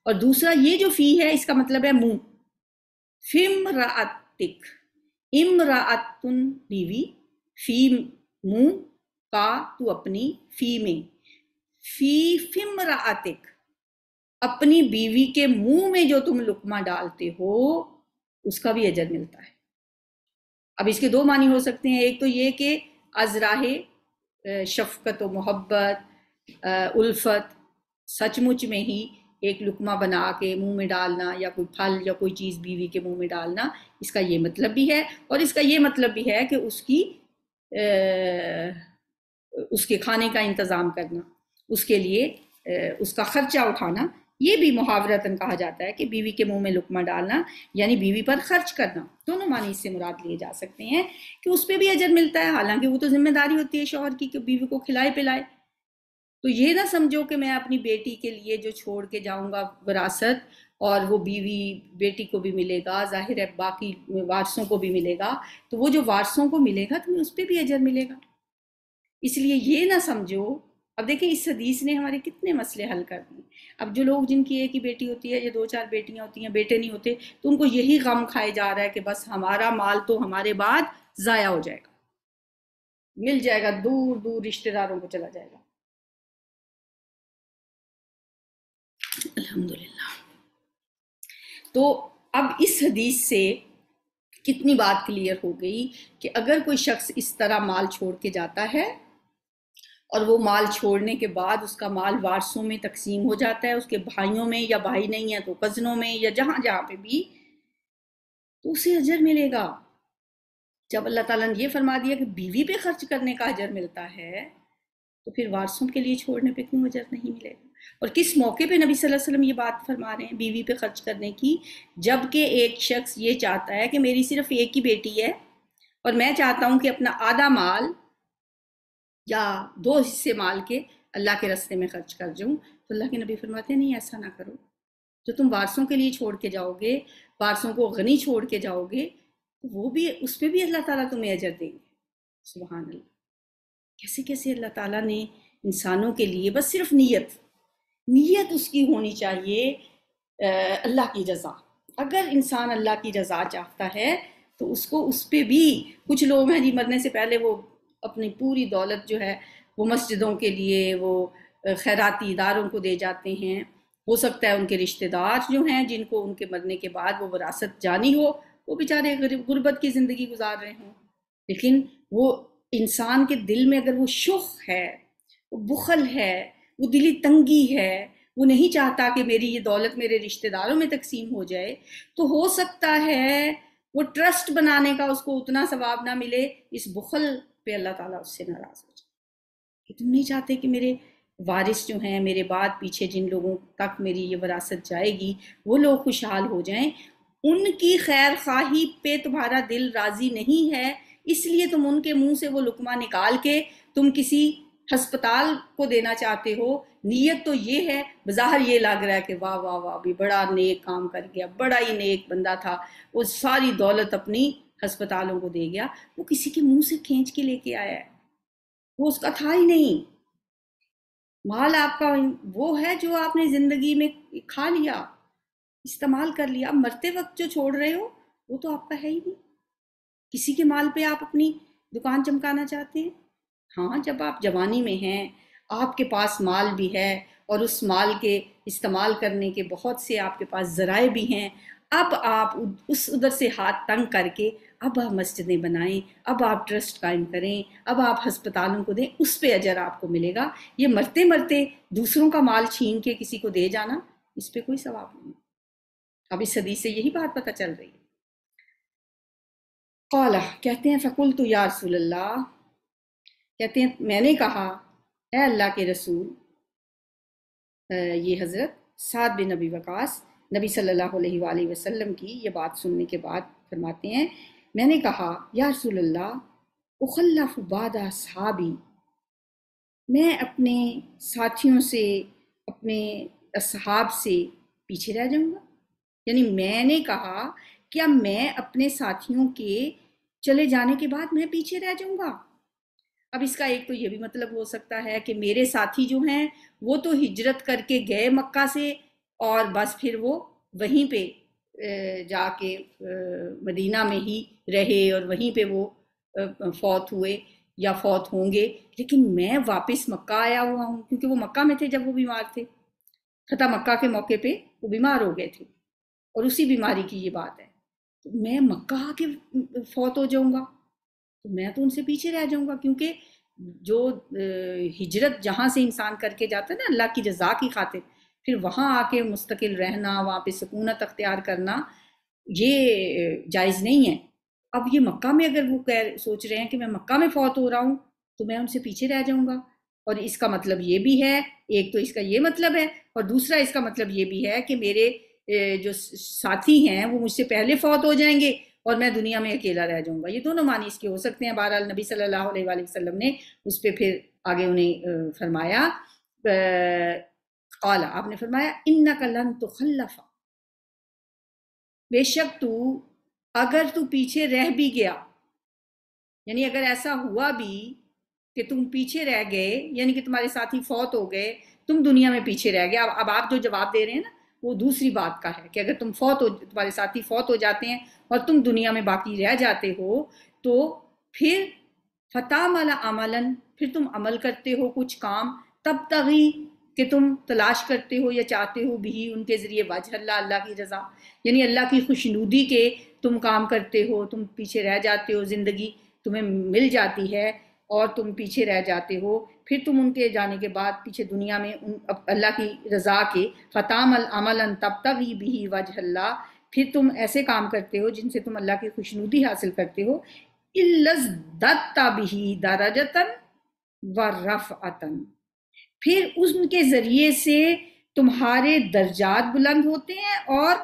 اور دوسرا یہ جو فی ہے اس کا مطلب ہے منہ۔ فمرأتک امرأتن بیوی، فی منہ، کا تو اپنی، فی میں، فی فمرأتک اپنی بیوی کے منہ میں جو تم لقمہ ڈالتے ہو اس کا بھی اجر ملتا ہے۔ اب اس کے دو معنی ہو سکتے ہیں، ایک تو یہ کہ از راہ شفقت و محبت، الفت، سچ مچ میں ہی ایک لقمہ بنا کے منہ میں ڈالنا، یا کوئی پھل یا کوئی چیز بیوی کے منہ میں ڈالنا، اس کا یہ مطلب بھی ہے، اور اس کا یہ مطلب بھی ہے کہ اس کے کھانے کا انتظام کرنا، اس کے لیے اس کا خرچہ اٹھانا، یہ بھی محاورتاً کہا جاتا ہے کہ بیوی کے منہ میں لقمہ ڈالنا یعنی بیوی پر خرچ کرنا۔ دونوں معنی اس سے مراد لیے جا سکتے ہیں کہ اس پہ بھی اجر ملتا ہے، حالانکہ وہ تو ذمہ داری ہوتی ہے شوہر کی کہ بیوی کو کھلائے پلائے۔ تو یہ نہ سمجھو کہ میں اپنی بیٹی کے لیے جو چھوڑ کے جاؤں گا وراثت، اور وہ بیوی بیٹی کو بھی ملے گا، ظاہر ہے باقی وارثوں کو بھی ملے گا، تو وہ جو وارثوں کو ملے گا تمہیں اس پہ بھی اجر ملے گا۔ اس لیے یہ نہ سمجھو، اب دیکھیں اس حدیث نے ہمارے کتنے مسئلے حل کر دیے۔ اب جو لوگ جن کی ایک ہی بیٹی ہوتی ہے یا دو چار بیٹیاں ہوتی ہیں، بیٹے نہیں ہوتے، تو ان کو یہی غم کھائے جا رہا ہے کہ بس ہمارا مال تو ہمارے بعد ضائع ہو جائے گا، مل جائے گا، دور دور رشتہ داروں کو چلا جائے گا۔ الحمدللہ۔ تو اب اس حدیث سے کتنی بات کلیئر ہو گئی کہ اگر کوئی شخص اس طرح مال چھوڑ کے جاتا ہے اور وہ مال چھوڑنے کے بعد اس کا مال وارثوں میں تقسیم ہو جاتا ہے، اس کے بھائیوں میں، یا بھائی نہیں ہے تو کزنوں میں، یا جہاں جہاں پہ بھی، تو اسے اجر ملے گا۔ جب اللہ تعالیٰ نے یہ فرما دیا کہ بیوی پہ خرچ کرنے کا اجر ملتا ہے، تو پھر وارثوں کے لیے چھوڑنے پہ کیوں اجر نہیں ملے گا؟ اور کس موقع پہ نبی صلی اللہ علیہ وسلم یہ بات فرما رہے ہیں بیوی پہ خرچ کرنے کی؟ جبکہ ایک شخص یہ چاہتا ہے کہ میری صرف ایک ہی بیٹی ہے اور میں چاہتا ہوں کہ اپنا آدھا مال یا 2 حصے مال کے اللہ کے راستے میں خرچ کر جاؤں، تو اللہ کے نبی فرماتے ہیں نہیں، ایسا نہ کرو۔ جو تم وارثوں کے لیے چھوڑ کے جاؤ گے، وارثوں کو غنی چھوڑ کے جاؤ گے، تو وہ بھی، اس پہ بھی اللہ تعالیٰ تمہیں اجر دیں گے۔ سبحان اللہ، کیسے کیسے اللہ تعالیٰ نے انسانوں کے لیے، بس صرف نیت اس کی ہونی چاہیے اللہ کی رضا۔ اگر انسان اللہ کی رضا چاہتا ہے تو اس کو اس پہ بھی، کچھ لوگ ہیں جی مرنے سے پہلے وہ اپنی پوری دولت جو ہے وہ مسجدوں کے لیے، وہ خیراتی اداروں کو دے جاتے ہیں، ہو سکتا ہے ان کے رشتہ دار جو ہیں جن کو ان کے مرنے کے بعد وہ وراثت جانی ہو، وہ بیچارے غربت کی زندگی گزار رہے ہوں، لیکن وہ انسان کے دل میں اگر وہ شح ہے، وہ بخل ہے، وہ دلی تنگی ہے، وہ نہیں چاہتا کہ میری یہ دولت میرے رشتہ داروں میں تقسیم ہو جائے، تو ہو سکتا ہے وہ ٹرسٹ بنانے کا اس کو اتنا ثواب نہ ملے، اس بخل پہ اللہ تعالیٰ اس سے ناراض ہو جائے کہ تم نہیں چاہتے کہ میرے وارث جو ہیں، میرے بعد پیچھے جن لوگوں تک میری یہ وراثت جائے گی وہ لوگ خوشحال ہو جائیں، ان کی خیر خواہی پہ تمہارا دل راضی نہیں ہے، اس لیے تم ان کے منہ سے وہ لقمہ نکال کے تم کسی ہسپتال کو دینا چاہتے ہو۔ نیت تو یہ ہے، بظاہر یہ لگ رہا ہے کہ واہ واہ واہ بھی بڑا نیک کام کر گیا، بڑا ہی نیک بندہ تھا، وہ ساری دولت اپنی ہسپتالوں کو دے گیا، وہ کسی کے منہ سے کھینچ کے لے کے آیا ہے، وہ اس کا تھا ہی نہیں۔ مال آپ کا وہ ہے جو آپ نے زندگی میں کھا لیا، استعمال کر لیا، مرتے وقت جو چھوڑ رہے ہو وہ تو آپ کا ہے ہی نہیں۔ کسی کے مال پہ آپ اپنی دکان چمکانا چاہتے ہیں؟ ہاں، جب آپ جوانی میں ہیں، آپ کے پاس مال بھی ہے اور اس مال کے استعمال کرنے کے بہت سے آپ کے پاس ذرائع بھی ہیں، اب آپ اس ادھر سے ہاتھ تنگ کر کے اب آپ مسجدیں بنائیں، اب آپ ٹرسٹ قائم کریں، اب آپ ہسپتالوں کو دیں، اس پہ اجر آپ کو ملے گا۔ یہ مرتے مرتے دوسروں کا مال چھین کے کسی کو دے جانا، اس پہ کوئی ثواب نہیں۔ اب اس حدیث سے یہی بات پتہ چل رہی ہے۔ قال، کہتے ہیں فقلت یا رسول اللہ، کہتے ہیں میں نے کہا اے اللہ کے رسول، یہ حضرت سعد بن نبی وقاص نبی صلی اللہ علیہ وآلہ وسلم کی یہ بات سننے کے بعد فرماتے ہیں، میں نے کہا یا رسول اللہ اخلف بعد اصحابی، میں اپنے ساتھیوں سے، اپنے اصحاب سے پیچھے رہ جاؤں گا؟ یعنی میں نے کہا کیا میں اپنے ساتھیوں کے چلے جانے کے بعد میں پیچھے رہ جاؤں گا؟ اب اس کا ایک تو یہ بھی مطلب ہو سکتا ہے کہ میرے ساتھی جو ہیں وہ تو ہجرت کر کے گئے مکہ سے، اور بس پھر وہ وہیں پہ جا کے مدینہ میں ہی رہے اور وہیں پہ وہ فوت ہوئے یا فوت ہوں گے، لیکن میں واپس مکہ آیا ہوا ہوں، کیونکہ وہ مکہ میں تھے جب وہ بیمار تھے، فتح مکہ کے موقع پہ وہ بیمار ہو گئے تھے اور اسی بیماری کی یہ بات ہے، تو میں مکہ آ کے فوت ہو جاؤں گا تو میں تو ان سے پیچھے رہ جاؤں گا، کیونکہ جو ہجرت جہاں سے انسان کر کے جاتا ہے نا اللہ کی رضا کی خاطر، پھر وہاں آ کے مستقل رہنا، وہاں پہ سکونت اختیار کرنا، یہ جائز نہیں ہے۔ اب یہ مکہ میں اگر وہ سوچ رہے ہیں کہ میں مکہ میں فوت ہو رہا ہوں تو میں ان سے پیچھے رہ جاؤں گا، اور اس کا مطلب یہ بھی ہے، ایک تو اس کا یہ مطلب ہے، اور دوسرا اس کا مطلب یہ بھی ہے کہ میرے جو ساتھی ہیں وہ مجھ سے پہلے فوت ہو جائیں گے اور میں دنیا میں اکیلا رہ جاؤں گا۔ یہ دونوں معنی اس کے ہو سکتے ہیں۔ بہرحال نبی صلی اللہ علیہ وآلہ وسلم نے اس پہ پھر آگے انہیں فرمایا، قال، آپ نے فرمایا انک لن تخلف، بے شک تو اگر تو پیچھے رہ بھی گیا، یعنی اگر ایسا ہوا بھی کہ تم پیچھے رہ گئے، یعنی کہ تمہارے ساتھی فوت ہو گئے، تم دنیا میں پیچھے رہ گئے، اب آپ جو جواب دے رہے ہیں نا وہ دوسری بات کا ہے کہ اگر تم تمہارے ساتھی فوت ہو جاتے ہیں اور تم دنیا میں باقی رہ جاتے ہو تو پھر فتعمل عملا، پھر تم عمل کرتے ہو کچھ کام، تب تغی کہ تم تلاش کرتے ہو یا چاہتے ہو بھی ان کے ذریعے وجہ اللہ، اللہ کی رضا، یعنی اللہ کی خوشنودی کے تم کام کرتے ہو، تم پیچھے رہ جاتے ہو، زندگی تمہیں مل جاتی ہے اور تم پیچھے رہ جاتے ہو، پھر تم ان کے جانے کے بعد پیچھے دنیا میں اللہ کی رضا کے فتعمل عملا تبتغی به وجہ اللہ، پھر تم ایسے کام کرتے ہو جن سے تم اللہ کی خوشنودی حاصل کرتے ہو، الا ازددت به درجۃ ورفعۃ، پھر ان کے ذریعے سے تمہارے درجات بلند ہوتے ہیں اور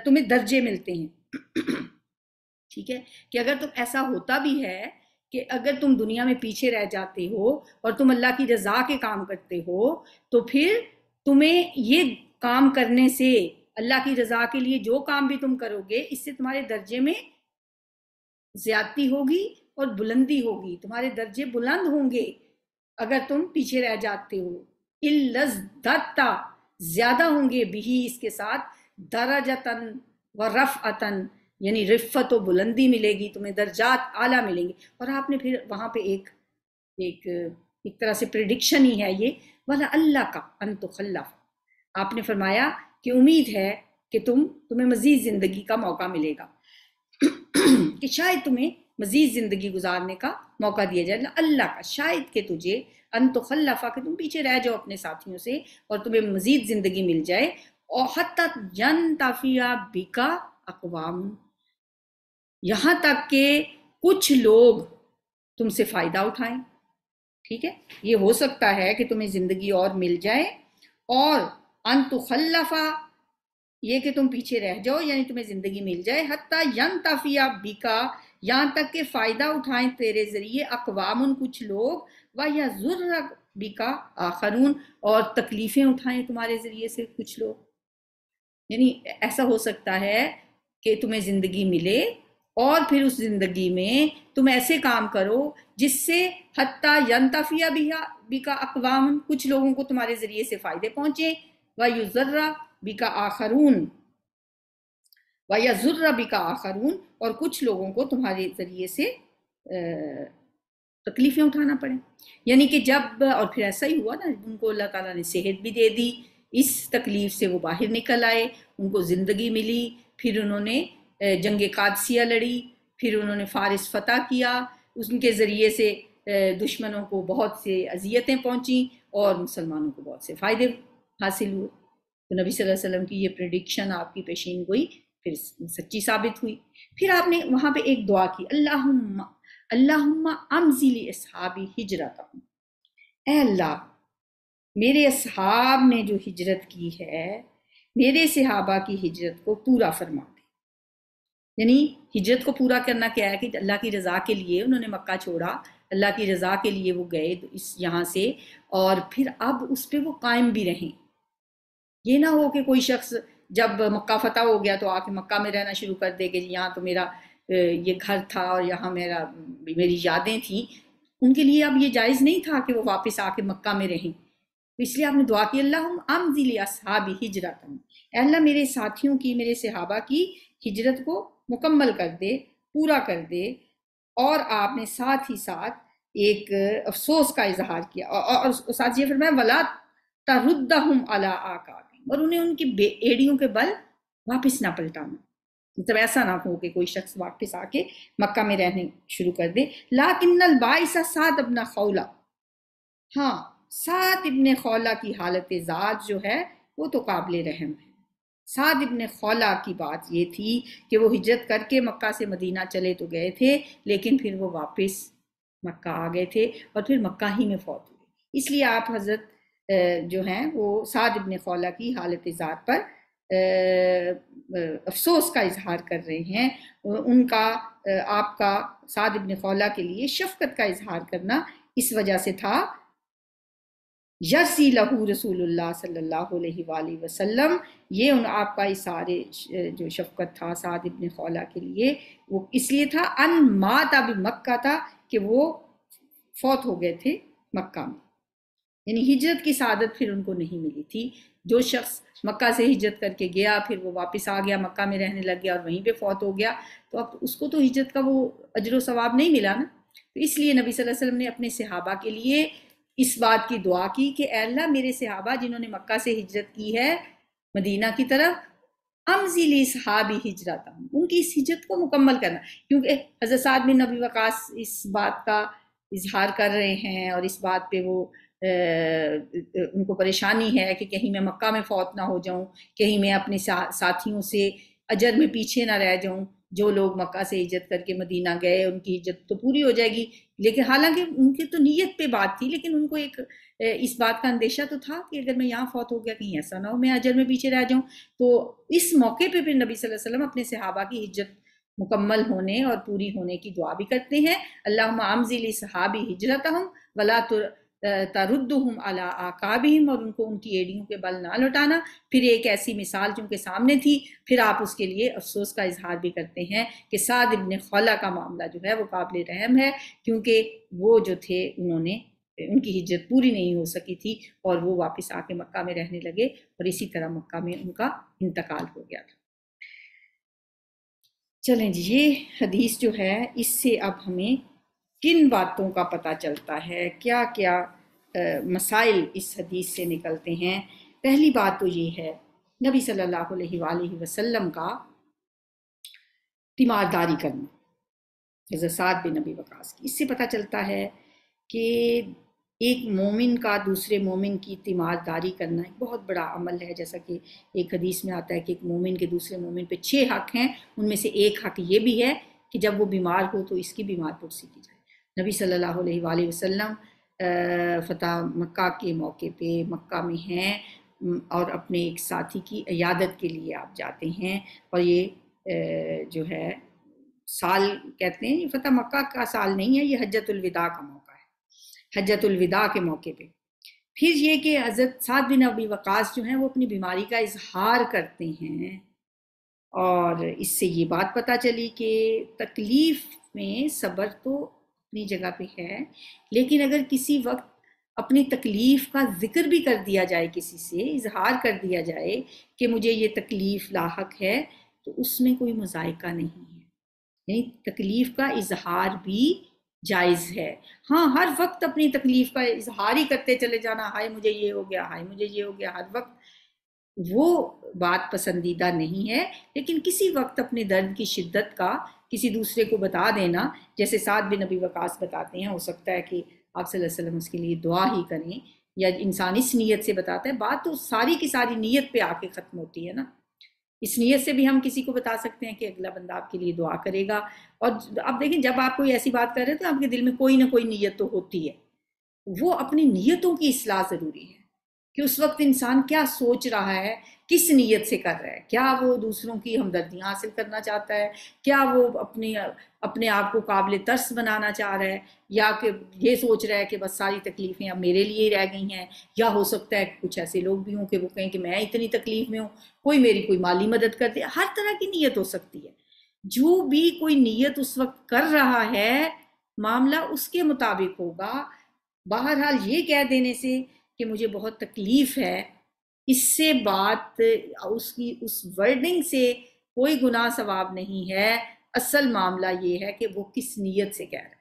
تمہیں درجے ملتے ہیں۔ ٹھیک ہے، کہ اگر تم ایسا ہوتا بھی ہے کہ اگر تم دنیا میں پیچھے رہ جاتے ہو اور تم اللہ کی رضا کے کام کرتے ہو تو پھر تمہیں یہ کام کرنے سے، اللہ کی رضا کے لیے جو کام بھی تم کرو گے، اس سے تمہارے درجے میں زیادتی ہوگی اور بلندی ہوگی، تمہارے درجے بلند ہوں گے اگر تم پیچھے رہ جاتے ہو۔ الَّذَّتَ، زیادہ ہوں گے، بھی اس کے ساتھ، درجتاً ورفعتاً، یعنی رفت و بلندی ملے گی تمہیں، درجات اعلیٰ ملیں گے۔ اور آپ نے پھر وہاں پہ ایک طرح سے پریڈکشن ہی ہے یہ، وَلَعَلَّكَ أَن تُخَلَّفَ، آپ نے فرمایا کہ امید ہے کہ تمہیں مزید زندگی کا موقع ملے گا، کہ شاید تمہیں مزید زندگی گزارنے کا موقع دیا جائے، اللہ کا شاید کہ تجھے ان تخلفا، کہ تم پیچھے رہ جاؤ اپنے ساتھیوں سے اور تمہیں مزید زندگی مل جائے، اور حتی ینتفع بک اقوام، یہاں تک کہ کچھ لوگ تم سے فائدہ اٹھائیں. ٹھیک ہے، یہ ہو سکتا ہے کہ تمہیں زندگی اور مل جائے، اور ان تخلفا یہ کہ تم پیچھے رہ جاؤ یعنی تمہیں زندگی مل جائے، حتی ینتفع بک، یہاں تک کہ فائدہ اٹھائیں تیرے ذریعے، اقوام کچھ لوگ، وَیَضُرَّ بِکَ آخرون، اور تکلیفیں اٹھائیں تمہارے ذریعے سے کچھ لوگ. یعنی ایسا ہو سکتا ہے کہ تمہیں زندگی ملے اور پھر اس زندگی میں تم ایسے کام کرو جس سے حتی ینتفع بک اقوام، کچھ لوگوں کو تمہارے ذریعے سے فائدے پہنچے، وَیُضَرَّ بِکَ آخرون، وَیَضُرَّ بِکَ آخرون، اور کچھ لوگوں کو تمہارے ذریعے سے تکلیفیں اٹھانا پڑے. یعنی کہ جب، اور پھر ایسا ہی ہوا نا، ان کو اللہ تعالیٰ نے صحت بھی دے دی، اس تکلیف سے وہ باہر نکل آئے، ان کو زندگی ملی، پھر انہوں نے جنگ قادسیہ لڑی، پھر انہوں نے فارس فتح کیا، ان کے ذریعے سے دشمنوں کو بہت سے اذیتیں پہنچیں اور مسلمانوں کو بہت سے فائدے حاصل ہوئے. تو نبی صلی اللہ علیہ وسلم کی یہ پریڈکشن، آپ کی پیشین گوئی پھر سچی ثابت ہوئی. پھر آپ نے وہاں پہ ایک دعا کی، اللہم امضی اصحابی ہجرتہم، اے اللہ میرے اصحاب نے جو ہجرت کی ہے، میرے صحابہ کی ہجرت کو پورا فرما دے. یعنی ہجرت کو پورا کرنا کیا ہے کہ اللہ کی رضا کے لیے انہوں نے مکہ چھوڑا، اللہ کی رضا کے لیے وہ گئے یہاں سے، اور پھر اب اس پہ وہ قائم بھی رہیں. یہ نہ ہو کہ کوئی شخص جب مکہ فتح ہو گیا تو آ کے مکہ میں رہنا شروع کر دے کہ یہاں تو میرا یہ گھر تھا اور یہاں میری یادیں تھیں. ان کے لیے اب یہ جائز نہیں تھا کہ وہ واپس آ کے مکہ میں رہیں. تو اس لیے آپ نے دعا کی، اللہم امضی لاصحابی ہجرتہم، اے اللہ میرے ساتھیوں کی، میرے صحابہ کی ہجرت کو مکمل کر دے، پورا کر دے. اور آپ نے ساتھ ہی ساتھ ایک افسوس کا اظہار کیا، اور ساتھ یہ فرمایا وَلَا تَرُدَّهُمْ عَلَىٰ آقَابِهِمْ، اور انہیں ان کی ایڑیوں کے بل واپس نہ پلٹانا. مطلب ایسا نہ ہو کہ کوئی شخص واپس آ کے مکہ میں رہنے شروع کر دے. لیکن البائس سعد ابن خولہ، ہاں سعد ابن خولہ کی حالت ذات جو ہے وہ تو قابل رحم ہے. سعد ابن خولہ کی بات یہ تھی کہ وہ ہجرت کر کے مکہ سے مدینہ چلے تو گئے تھے، لیکن پھر وہ واپس مکہ آ گئے تھے اور پھر مکہ ہی میں فوت ہوئے. اس لیے آپ حضرت جو ہیں وہ سعد ابن خولہ کی حالت ذات پر افسوس کا اظہار کر رہے ہیں. ان کا، آپ کا سعد ابن خولہ کے لیے شفقت کا اظہار کرنا اس وجہ سے تھا، یرسی لہو رسول اللہ صلی اللہ علیہ وآلہ وسلم، یہ آپ کا اظہار جو شفقت تھا سعد ابن خولہ کے لیے وہ اس لیے تھا ان مات بمکہ تھا، کہ وہ فوت ہو گئے تھے مکہ میں. یعنی ہجرت کی سعادت پھر ان کو نہیں ملی تھی. جو شخص مکہ سے ہجرت کر کے گیا پھر وہ واپس آ گیا، مکہ میں رہنے لگ گیا اور وہیں پہ فوت ہو گیا، تو اب اس کو تو ہجرت کا وہ اجر و ثواب نہیں ملا نا. تو اس لیے نبی صلی اللہ علیہ وسلم نے اپنے صحابہ کے لیے اس بات کی دعا کی کہ اے اللہ میرے صحابہ جنہوں نے مکہ سے ہجرت کی ہے مدینہ کی طرف، امضی لاصحابی ہجرتہم، ان کی اس ہجرت کو مکمل کرنا. کیونکہ حضرت سعد بن ابی وقاص اس بات کا اظہار کر رہے ہیں اور اس بات پہ وہ ان کو پریشانی ہے کہ کہیں میں مکہ میں فوت نہ ہو جاؤں، کہیں میں اپنے ساتھیوں سے اجر میں پیچھے نہ رہ جاؤں. جو لوگ مکہ سے ہجرت کر کے مدینہ گئے ان کی ہجرت تو پوری ہو جائے گی، لیکن حالانکہ ان کی تو نیت پہ بات تھی، لیکن ان کو ایک اس بات کا اندیشہ تو تھا کہ اگر میں یہاں فوت ہو گیا کہیں ایسا نہ ہو میں اجر میں پیچھے رہ جاؤں. تو اس موقع پہ پھر نبی صلی اللہ علیہ وسلم اپنے صحابہ کی ہجرت مکمل ہونے اور پوری ہونے کی دعا بھی کرتے ہیں. اللہم امضی لاصحابی ہجرتہم ولا تردہم علی اعقابہم، اور ان کو ان کی ایڑیوں کے بل نہ لوٹانا. پھر ایک ایسی مثال چونکہ سامنے تھی، پھر آپ اس کے لیے افسوس کا اظہار بھی کرتے ہیں کہ سعد ابن خولہ کا معاملہ جو ہے وہ قابل رحم ہے، کیونکہ وہ جو تھے انہوں نے، ان کی ہجرت پوری نہیں ہو سکی تھی اور وہ واپس آ کے مکہ میں رہنے لگے اور اسی طرح مکہ میں ان کا انتقال ہو گیا تھا. چلیں جی، یہ حدیث جو ہے اس سے اب ہمیں کن باتوں کا پتہ چلتا ہے، کیا کیا مسائل اس حدیث سے نکلتے ہیں. پہلی بات تو یہ ہے نبی صلی اللہ علیہ وآلہ وسلم کا تیمارداری کرنا، حضرت سعد بن ابی وقاص کی۔ اس سے پتہ چلتا ہے کہ ایک مومن کا دوسرے مومن کی تیمارداری کرنا ایک بہت بڑا عمل ہے، جیسا کہ ایک حدیث میں آتا ہے کہ ایک مومن کے دوسرے مومن پہ 6 حق ہیں، ان میں سے ایک حق یہ بھی ہے کہ جب وہ بیمار ہو تو اس کی بیمار پرسی کی جائے۔ نبی صلی اللہ علیہ وآلہ وسلم فتح مکہ کے موقع پہ مکہ میں ہیں اور اپنے ایک ساتھی کی عیادت کے لیے آپ جاتے ہیں، اور یہ جو ہے سال کہتے ہیں، یہ فتح مکہ کا سال نہیں ہے، یہ حجۃ الوداع کا موقع ہے، حجۃ الوداع کے موقع پہ۔ پھر یہ کہ حضرت سعد بن ابی وقاص جو ہیں وہ اپنی بیماری کا اظہار کرتے ہیں، اور اس سے یہ بات پتہ چلی کہ تکلیف میں صبر تو اپنی جگہ پہ ہے، لیکن اگر کسی وقت اپنی تکلیف کا ذکر بھی کر دیا جائے، کسی سے اظہار کر دیا جائے کہ مجھے یہ تکلیف لاحق ہے، تو اس میں کوئی مذائقہ نہیں ہے، یعنی تکلیف کا اظہار بھی جائز ہے۔ ہاں، ہر وقت اپنی تکلیف کا اظہار ہی کرتے چلے جانا، ہائے مجھے یہ ہو گیا، ہائے مجھے یہ ہو گیا، ہر وقت، وہ بات پسندیدہ نہیں ہے، لیکن کسی وقت اپنے درد کی شدت کا کسی دوسرے کو بتا دینا، جیسے سعد بن ابی وقاص بتاتے ہیں، ہو سکتا ہے کہ آپ صلی اللہ علیہ وسلم اس کے لیے دعا ہی کریں، یا انسان اس نیت سے بتاتا ہے، بات تو ساری کی ساری نیت پہ آ کے ختم ہوتی ہے نا۔ اس نیت سے بھی ہم کسی کو بتا سکتے ہیں کہ اگلا بندہ آپ کے لیے دعا کرے گا، اور اب دیکھیں جب آپ کوئی ایسی بات کر رہے ہیں تو آپ کے دل میں کوئی نہ کوئی نیت تو ہوتی ہے، وہ اپنی نیتوں کی اصلاح ضروری ہے کہ اس وقت انسان کیا سوچ رہا ہے، کس نیت سے کر رہا ہے، کیا وہ دوسروں کی ہمدردیاں حاصل کرنا چاہتا ہے، کیا وہ اپنے آپ کو قابل ترس بنانا چاہ رہا ہے، یا کہ یہ سوچ رہا ہے کہ بس ساری تکلیفیں اب میرے لیے ہی رہ گئی ہیں، یا ہو سکتا ہے کہ کچھ ایسے لوگ بھی ہوں کہ وہ کہیں کہ میں اتنی تکلیف میں ہوں، کوئی میری کوئی مالی مدد کر دے، ہر طرح کی نیت ہو سکتی ہے۔ جو بھی کوئی نیت اس وقت کر رہا ہے معاملہ اس کے مطابق ہوگا۔ بہرحال یہ کہہ دینے سے کہ مجھے بہت تکلیف ہے، اس سے بات اس کی اس ورڈنگ سے کوئی گناہ ثواب نہیں ہے، اصل معاملہ یہ ہے کہ وہ کس نیت سے کہہ رہا ہے۔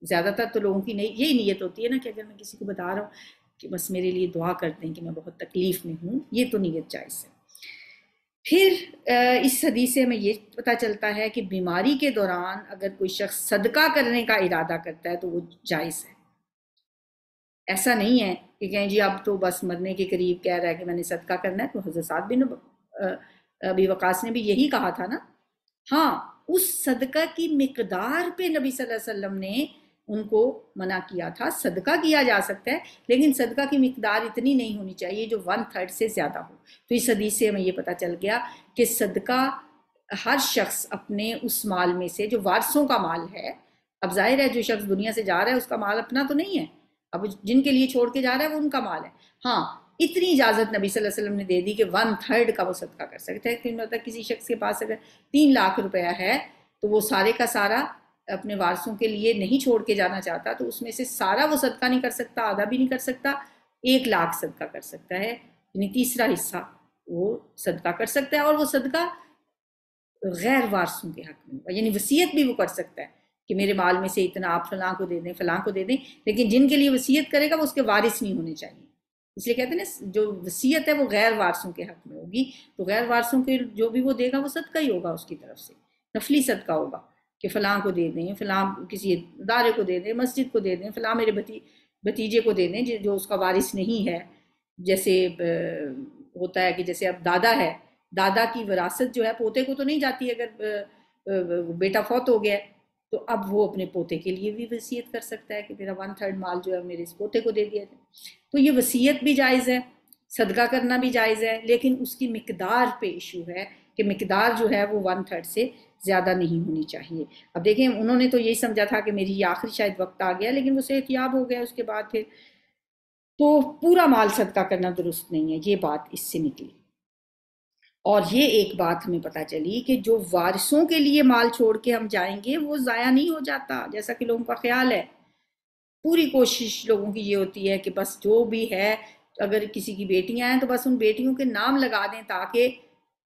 زیادہ تر تو لوگوں کی یہی نیت ہوتی ہے نا کہ اگر میں کسی کو بتا رہا ہوں کہ بس میرے لیے دعا کر دیں کہ میں بہت تکلیف میں ہوں، یہ تو نیت جائز ہے۔ پھر اس حدیث سے ہمیں یہ پتہ چلتا ہے کہ بیماری کے دوران اگر کوئی شخص صدقہ کرنے کا ارادہ کرتا ہے تو وہ جائز ہے۔ ایسا نہیں ہے کہ کہیں جی اب تو بس مرنے کے قریب کہہ رہا ہے کہ میں نے صدقہ کرنا ہے، تو حضرت سعد بن ابی وقاص نے بھی یہی کہا تھا نا۔ ہاں، اس صدقہ کی مقدار پہ نبی صلی اللہ علیہ وسلم نے ان کو منع کیا تھا۔ صدقہ کیا جا سکتا ہے لیکن صدقہ کی مقدار اتنی نہیں ہونی چاہیے جو 1/3 سے زیادہ ہو۔ تو اس حدیث سے ہمیں یہ پتہ چل گیا کہ صدقہ ہر شخص اپنے اس مال میں سے جو وارثوں کا مال ہے، اب ظاہر ہے جو شخص دنیا سے جا رہا ہے اس کا مال اپنا تو نہیں ہے، اب جن کے لیے چھوڑ کے جا رہا ہے وہ ان کا مال ہے، ہاں اتنی اجازت نبی صلی اللہ علیہ وسلم نے دے دی کہ 1/3 کا وہ صدقہ کر سکتے ہیں۔ مطلب کسی شخص کے پاس اگر 3 لاکھ روپیہ ہے تو وہ سارے کا سارا اپنے وارثوں کے لیے نہیں چھوڑ کے جانا چاہتا، تو اس میں سے سارا وہ صدقہ نہیں کر سکتا، آدھا بھی نہیں کر سکتا، 1 لاکھ صدقہ کر سکتا ہے، یعنی تیسرا حصہ وہ صدقہ کر سکتا ہے، اور وہ صدقہ غیر وارثوں کے حق میں، یعنی وصیت بھی وہ کر سکتا ہے کہ میرے مال میں سے اتنا آپ فلاں کو دے دیں، فلاں کو دے دیں، لیکن جن کے لیے وصیت کرے گا وہ اس کے وارث نہیں ہونے چاہیے۔ اس لیے کہتے ہیں نا جو وصیت ہے وہ غیر وارثوں کے حق میں ہوگی، تو غیر وارثوں کے جو بھی وہ دے گا وہ صدقہ ہی ہوگا، اس کی طرف سے نفلی صدقہ ہوگا کہ فلاں کو دے دیں، فلاں کسی ادارے کو دے دیں، مسجد کو دے دیں، فلاں میرے بھتیجے کو دے دیں جو اس کا وارث نہیں ہے۔ جیسے ہوتا ہے کہ جیسے اب دادا ہے، دادا کی وراثت جو ہے پوتے کو تو نہیں جاتی، اگر بیٹا فوت ہو گیا تو اب وہ اپنے پوتے کے لیے بھی وصیت کر سکتا ہے کہ میرا 1/3 مال جو ہے میرے اس پوتے کو دے دیا جائے۔ تو یہ وصیت بھی جائز ہے، صدقہ کرنا بھی جائز ہے، لیکن اس کی مقدار پہ ایشو ہے کہ مقدار جو ہے وہ 1/3 سے زیادہ نہیں ہونی چاہیے۔ اب دیکھیں انہوں نے تو یہی سمجھا تھا کہ میری آخری شاید وقت آ گیا، لیکن وہ صحت یاب ہو گیا اس کے بعد پھر تو پورا مال صدقہ کرنا درست نہیں ہے، یہ بات اس سے نکلی۔ اور یہ ایک بات ہمیں پتہ چلی کہ جو وارثوں کے لیے مال چھوڑ کے ہم جائیں گے وہ ضائع نہیں ہو جاتا جیسا کہ لوگوں کا خیال ہے۔ پوری کوشش لوگوں کی یہ ہوتی ہے کہ بس جو بھی ہے، اگر کسی کی بیٹیاں ہیں تو بس ان بیٹیوں کے نام لگا دیں تاکہ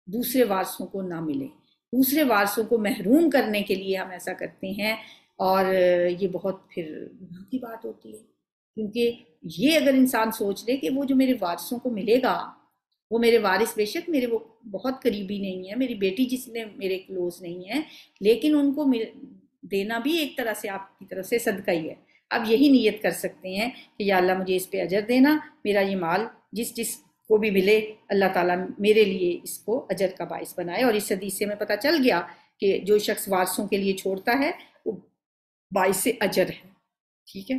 دوسرے وارثوں کو نہ ملے، دوسرے وارثوں کو محروم کرنے کے لیے ہم ایسا کرتے ہیں، اور یہ بہت پھر گناہ کی بات ہوتی ہے کیونکہ یہ اگر انسان سوچ لے کہ وہ جو میرے وارثوں کو ملے گا، وہ میرے وارث بے شک میرے وہ بہت قریبی نہیں ہے، میری بیٹی جس نے میرے کلوز نہیں ہے، لیکن ان کو دینا بھی ایک طرح سے آپ کی طرف سے صدقہ ہی ہے. اب یہی نیت کر سکتے ہیں کہ یا اللہ مجھے اس پہ اجر دینا، میرا یہ مال جس کو بھی ملے اللہ تعالیٰ میرے لیے اس کو اجر کا باعث بنائے. اور اس حدیث سے ہمیں پتہ چل گیا کہ جو شخص وارثوں کے لیے چھوڑتا ہے وہ باعث اجر ہے. ٹھیک ہے.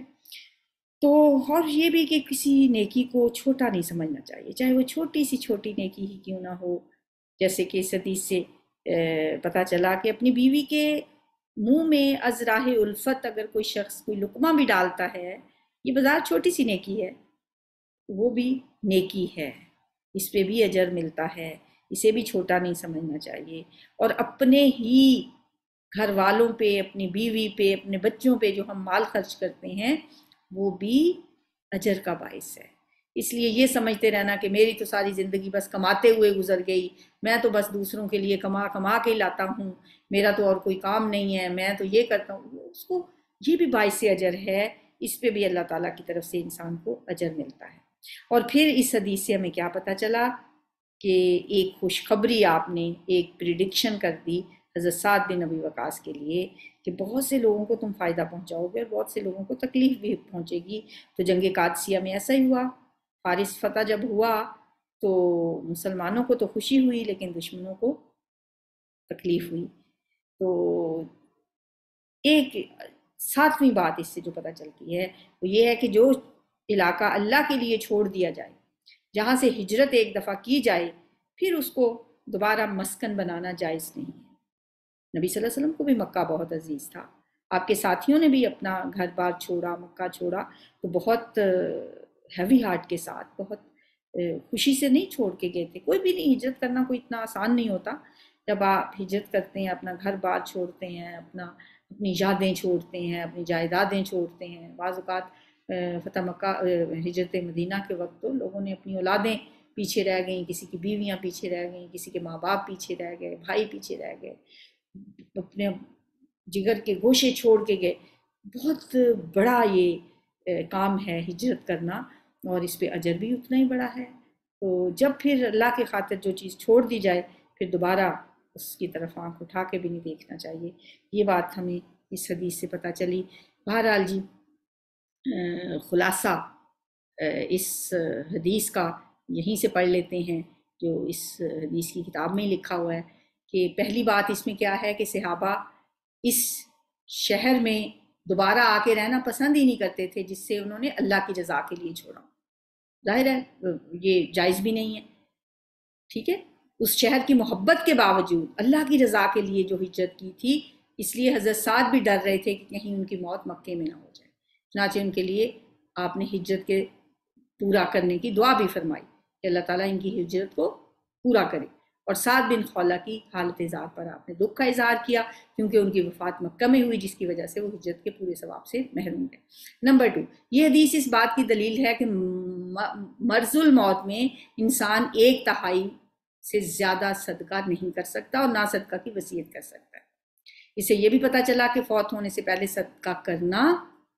تو اور یہ بھی کہ کسی نیکی کو چھوٹا نہیں سمجھنا چاہیے، چاہے وہ چھوٹی سی چھوٹی نیکی ہی کیوں نہ ہو. جیسے کہ اس حدیث سے پتہ چلا کہ اپنی بیوی کے منہ میں از راہ الفت اگر کوئی شخص کوئی لقمہ بھی ڈالتا ہے، یہ بظاہر چھوٹی سی نیکی ہے، وہ بھی نیکی ہے، اس پہ بھی اجر ملتا ہے، اسے بھی چھوٹا نہیں سمجھنا چاہیے. اور اپنے ہی گھر والوں پہ، اپنی بیوی پہ، اپنے بچوں پہ جو ہم مال خرچ کرتے ہیں وہ بھی اجر کا باعث ہے. اس لیے یہ سمجھتے رہنا کہ میری تو ساری زندگی بس کماتے ہوئے گزر گئی، میں تو بس دوسروں کے لیے کما کے لاتا ہوں، میرا تو اور کوئی کام نہیں ہے، میں تو یہ کرتا ہوں، اس کو یہ بھی باعث اجر ہے، اس پہ بھی اللہ تعالیٰ کی طرف سے انسان کو اجر ملتا ہے. اور پھر اس حدیث سے ہمیں کیا پتہ چلا کہ ایک خوشخبری آپ نے ایک پریڈکشن کر دی حضرت سعد بن ابی وقاص کے لیے کہ بہت سے لوگوں کو تم فائدہ پہنچاؤ گے اور بہت سے لوگوں کو تکلیف بھی پہنچے گی. تو جنگ قادسیہ میں ایسا ہی ہوا. فارس فتح جب ہوا تو مسلمانوں کو تو خوشی ہوئی لیکن دشمنوں کو تکلیف ہوئی. تو ایک 7ویں بات اس سے جو پتہ چلتی ہے وہ یہ ہے کہ جو علاقہ اللہ کے لیے چھوڑ دیا جائے، جہاں سے ہجرت ایک دفعہ کی جائے، پھر اس کو دوبارہ مسکن بنانا جائز نہیں ہے. نبی صلی اللہ علیہ وسلم کو بھی مکہ بہت عزیز تھا، آپ کے ساتھیوں نے بھی اپنا گھر بار چھوڑا، مکہ چھوڑا، تو بہت ہیوی ہارٹ کے ساتھ، بہت خوشی سے نہیں چھوڑ کے گئے تھے. کوئی بھی نہیں، ہجرت کرنا کوئی اتنا آسان نہیں ہوتا. جب آپ ہجرت کرتے ہیں، اپنا گھر بار چھوڑتے ہیں، اپنی یادیں چھوڑتے ہیں، اپنی جائیدادیں چھوڑتے ہیں. بعض اوقات فتح مکہ ہجرت مدینہ کے وقت تو لوگوں نے اپنی اولادیں پیچھے رہ گئیں، کسی کی بیویاں پیچھے رہ گئیں، کسی کے ماں باپ پیچھے رہ گئے، بھائی پیچھے رہ گئے، اپنے جگر کے گوشے چھوڑ کے گئے. بہت بڑا یہ کام ہے ہجرت کرنا، اور اس پہ اجر بھی اتنا ہی بڑا ہے. تو جب پھر اللہ کے خاطر جو چیز چھوڑ دی جائے پھر دوبارہ اس کی طرف آنکھ اٹھا کے بھی نہیں دیکھنا چاہیے. یہ بات ہمیں اس حدیث سے پتہ چلی. بہرحال جی، خلاصہ اس حدیث کا یہیں سے پڑھ لیتے ہیں جو اس حدیث کی کتاب میں ہی لکھا ہوا ہے کہ پہلی بات اس میں کیا ہے کہ صحابہ اس شہر میں دوبارہ آ کے رہنا پسند ہی نہیں کرتے تھے جس سے انہوں نے اللہ کی رضا کے لیے چھوڑا. ظاہر ہے یہ جائز بھی نہیں ہے. ٹھیک ہے. اس شہر کی محبت کے باوجود اللہ کی رضا کے لیے جو ہجرت کی تھی، اس لیے حضرت سعد بھی ڈر رہے تھے کہ کہیں ان کی موت مکے میں نہ ہو جائے. چنانچہ ان کے لیے آپ نے ہجرت کے پورا کرنے کی دعا بھی فرمائی کہ اللہ تعالیٰ ان کی ہجرت کو پورا کرے. اور سعد بن خولہ کی حالت ذات پر آپ نے دکھ کا اظہار کیا کیونکہ ان کی وفات مکہ میں ہوئی، جس کی وجہ سے وہ ہجرت کے پورے ثواب سے محروم ہے. نمبر 2، یہ حدیث اس بات کی دلیل ہے کہ مرض الموت میں انسان 1/3 سے زیادہ صدقہ نہیں کر سکتا اور نہ صدقہ کی وصیت کر سکتا ہے. اس سے یہ بھی پتہ چلا کہ فوت ہونے سے پہلے صدقہ کرنا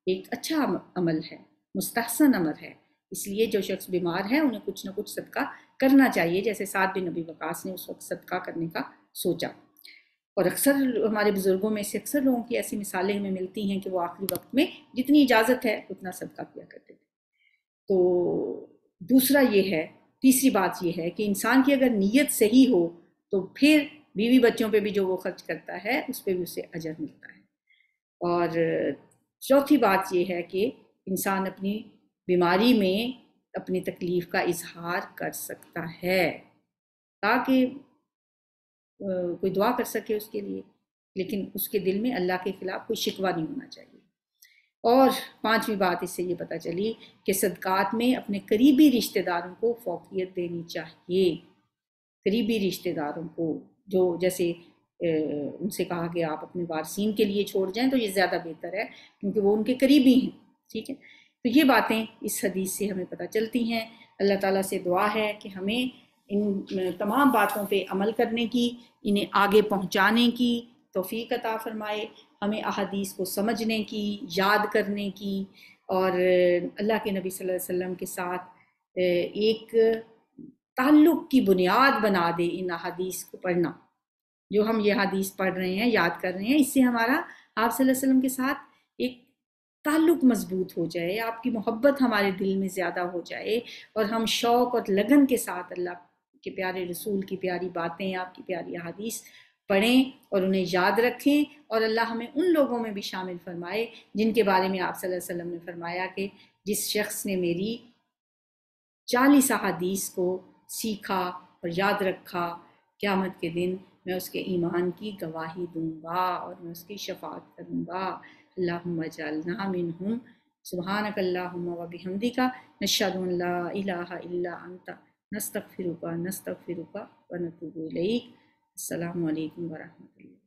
ایک اچھا عمل ہے، مستحسن عمل ہے. اس لیے جو شخص بیمار ہے انہیں کچھ نہ کچھ صدقہ کرنا چاہیے، جیسے سعد بن ابی وقاص نے اس وقت صدقہ کرنے کا سوچا. اور اکثر ہمارے بزرگوں میں سے اکثر لوگوں کی ایسی مثالیں ہمیں ملتی ہیں کہ وہ آخری وقت میں جتنی اجازت ہے اتنا صدقہ کیا کرتے تھے. تو دوسرا یہ ہے، تیسری بات یہ ہے کہ انسان کی اگر نیت صحیح ہو تو پھر بیوی بچوں پہ بھی جو وہ خرچ کرتا ہے اس پہ بھی اسے اجر ملتا ہے. اور چوتھی بات یہ ہے کہ انسان اپنی بیماری میں اپنی تکلیف کا اظہار کر سکتا ہے تاکہ کوئی دعا کر سکے اس کے لیے، لیکن اس کے دل میں اللہ کے خلاف کوئی شکوہ نہیں ہونا چاہیے. اور 5ویں بات اس سے یہ پتہ چلی کہ صدقات میں اپنے قریبی رشتہ داروں کو فوقیت دینی چاہیے. قریبی رشتہ داروں کو جو جیسے ان سے کہا کہ آپ اپنے وارثین کے لیے چھوڑ جائیں تو یہ زیادہ بہتر ہے کیونکہ وہ ان کے قریبی ہیں. ٹھیک ہے. تو یہ باتیں اس حدیث سے ہمیں پتہ چلتی ہیں. اللہ تعالیٰ سے دعا ہے کہ ہمیں ان تمام باتوں پہ عمل کرنے کی، انہیں آگے پہنچانے کی توفیق عطا فرمائے، ہمیں احادیث کو سمجھنے کی، یاد کرنے کی اور اللہ کے نبی صلی اللہ علیہ وسلم کے ساتھ ایک تعلق کی بنیاد بنا دے ان احادیث کو پڑھنا. جو ہم یہ حدیث پڑھ رہے ہیں، یاد کر رہے ہیں، اس سے ہمارا آپ صلی اللہ علیہ وسلم کے ساتھ ایک تعلق مضبوط ہو جائے، آپ کی محبت ہمارے دل میں زیادہ ہو جائے، اور ہم شوق اور لگن کے ساتھ اللہ کے پیارے رسول کی پیاری باتیں، آپ کی پیاری احادیث پڑھیں اور انہیں یاد رکھیں. اور اللہ ہمیں ان لوگوں میں بھی شامل فرمائے جن کے بارے میں آپ صلی اللہ علیہ وسلم نے فرمایا کہ جس شخص نے میری 40 احادیث کو سیکھا اور یاد رکھا، قیامت کے دن میں اس کے ایمان کی گواہی دوں گا اور میں اس کی شفاعت کروں گا. اللہم اجعلنا منہم. سبحانک اللہم و بحمدک، نشہد ان لا الہ الا انت، نستغفرک و نتوب الیک. السلام علیکم ورحمۃ اللہ.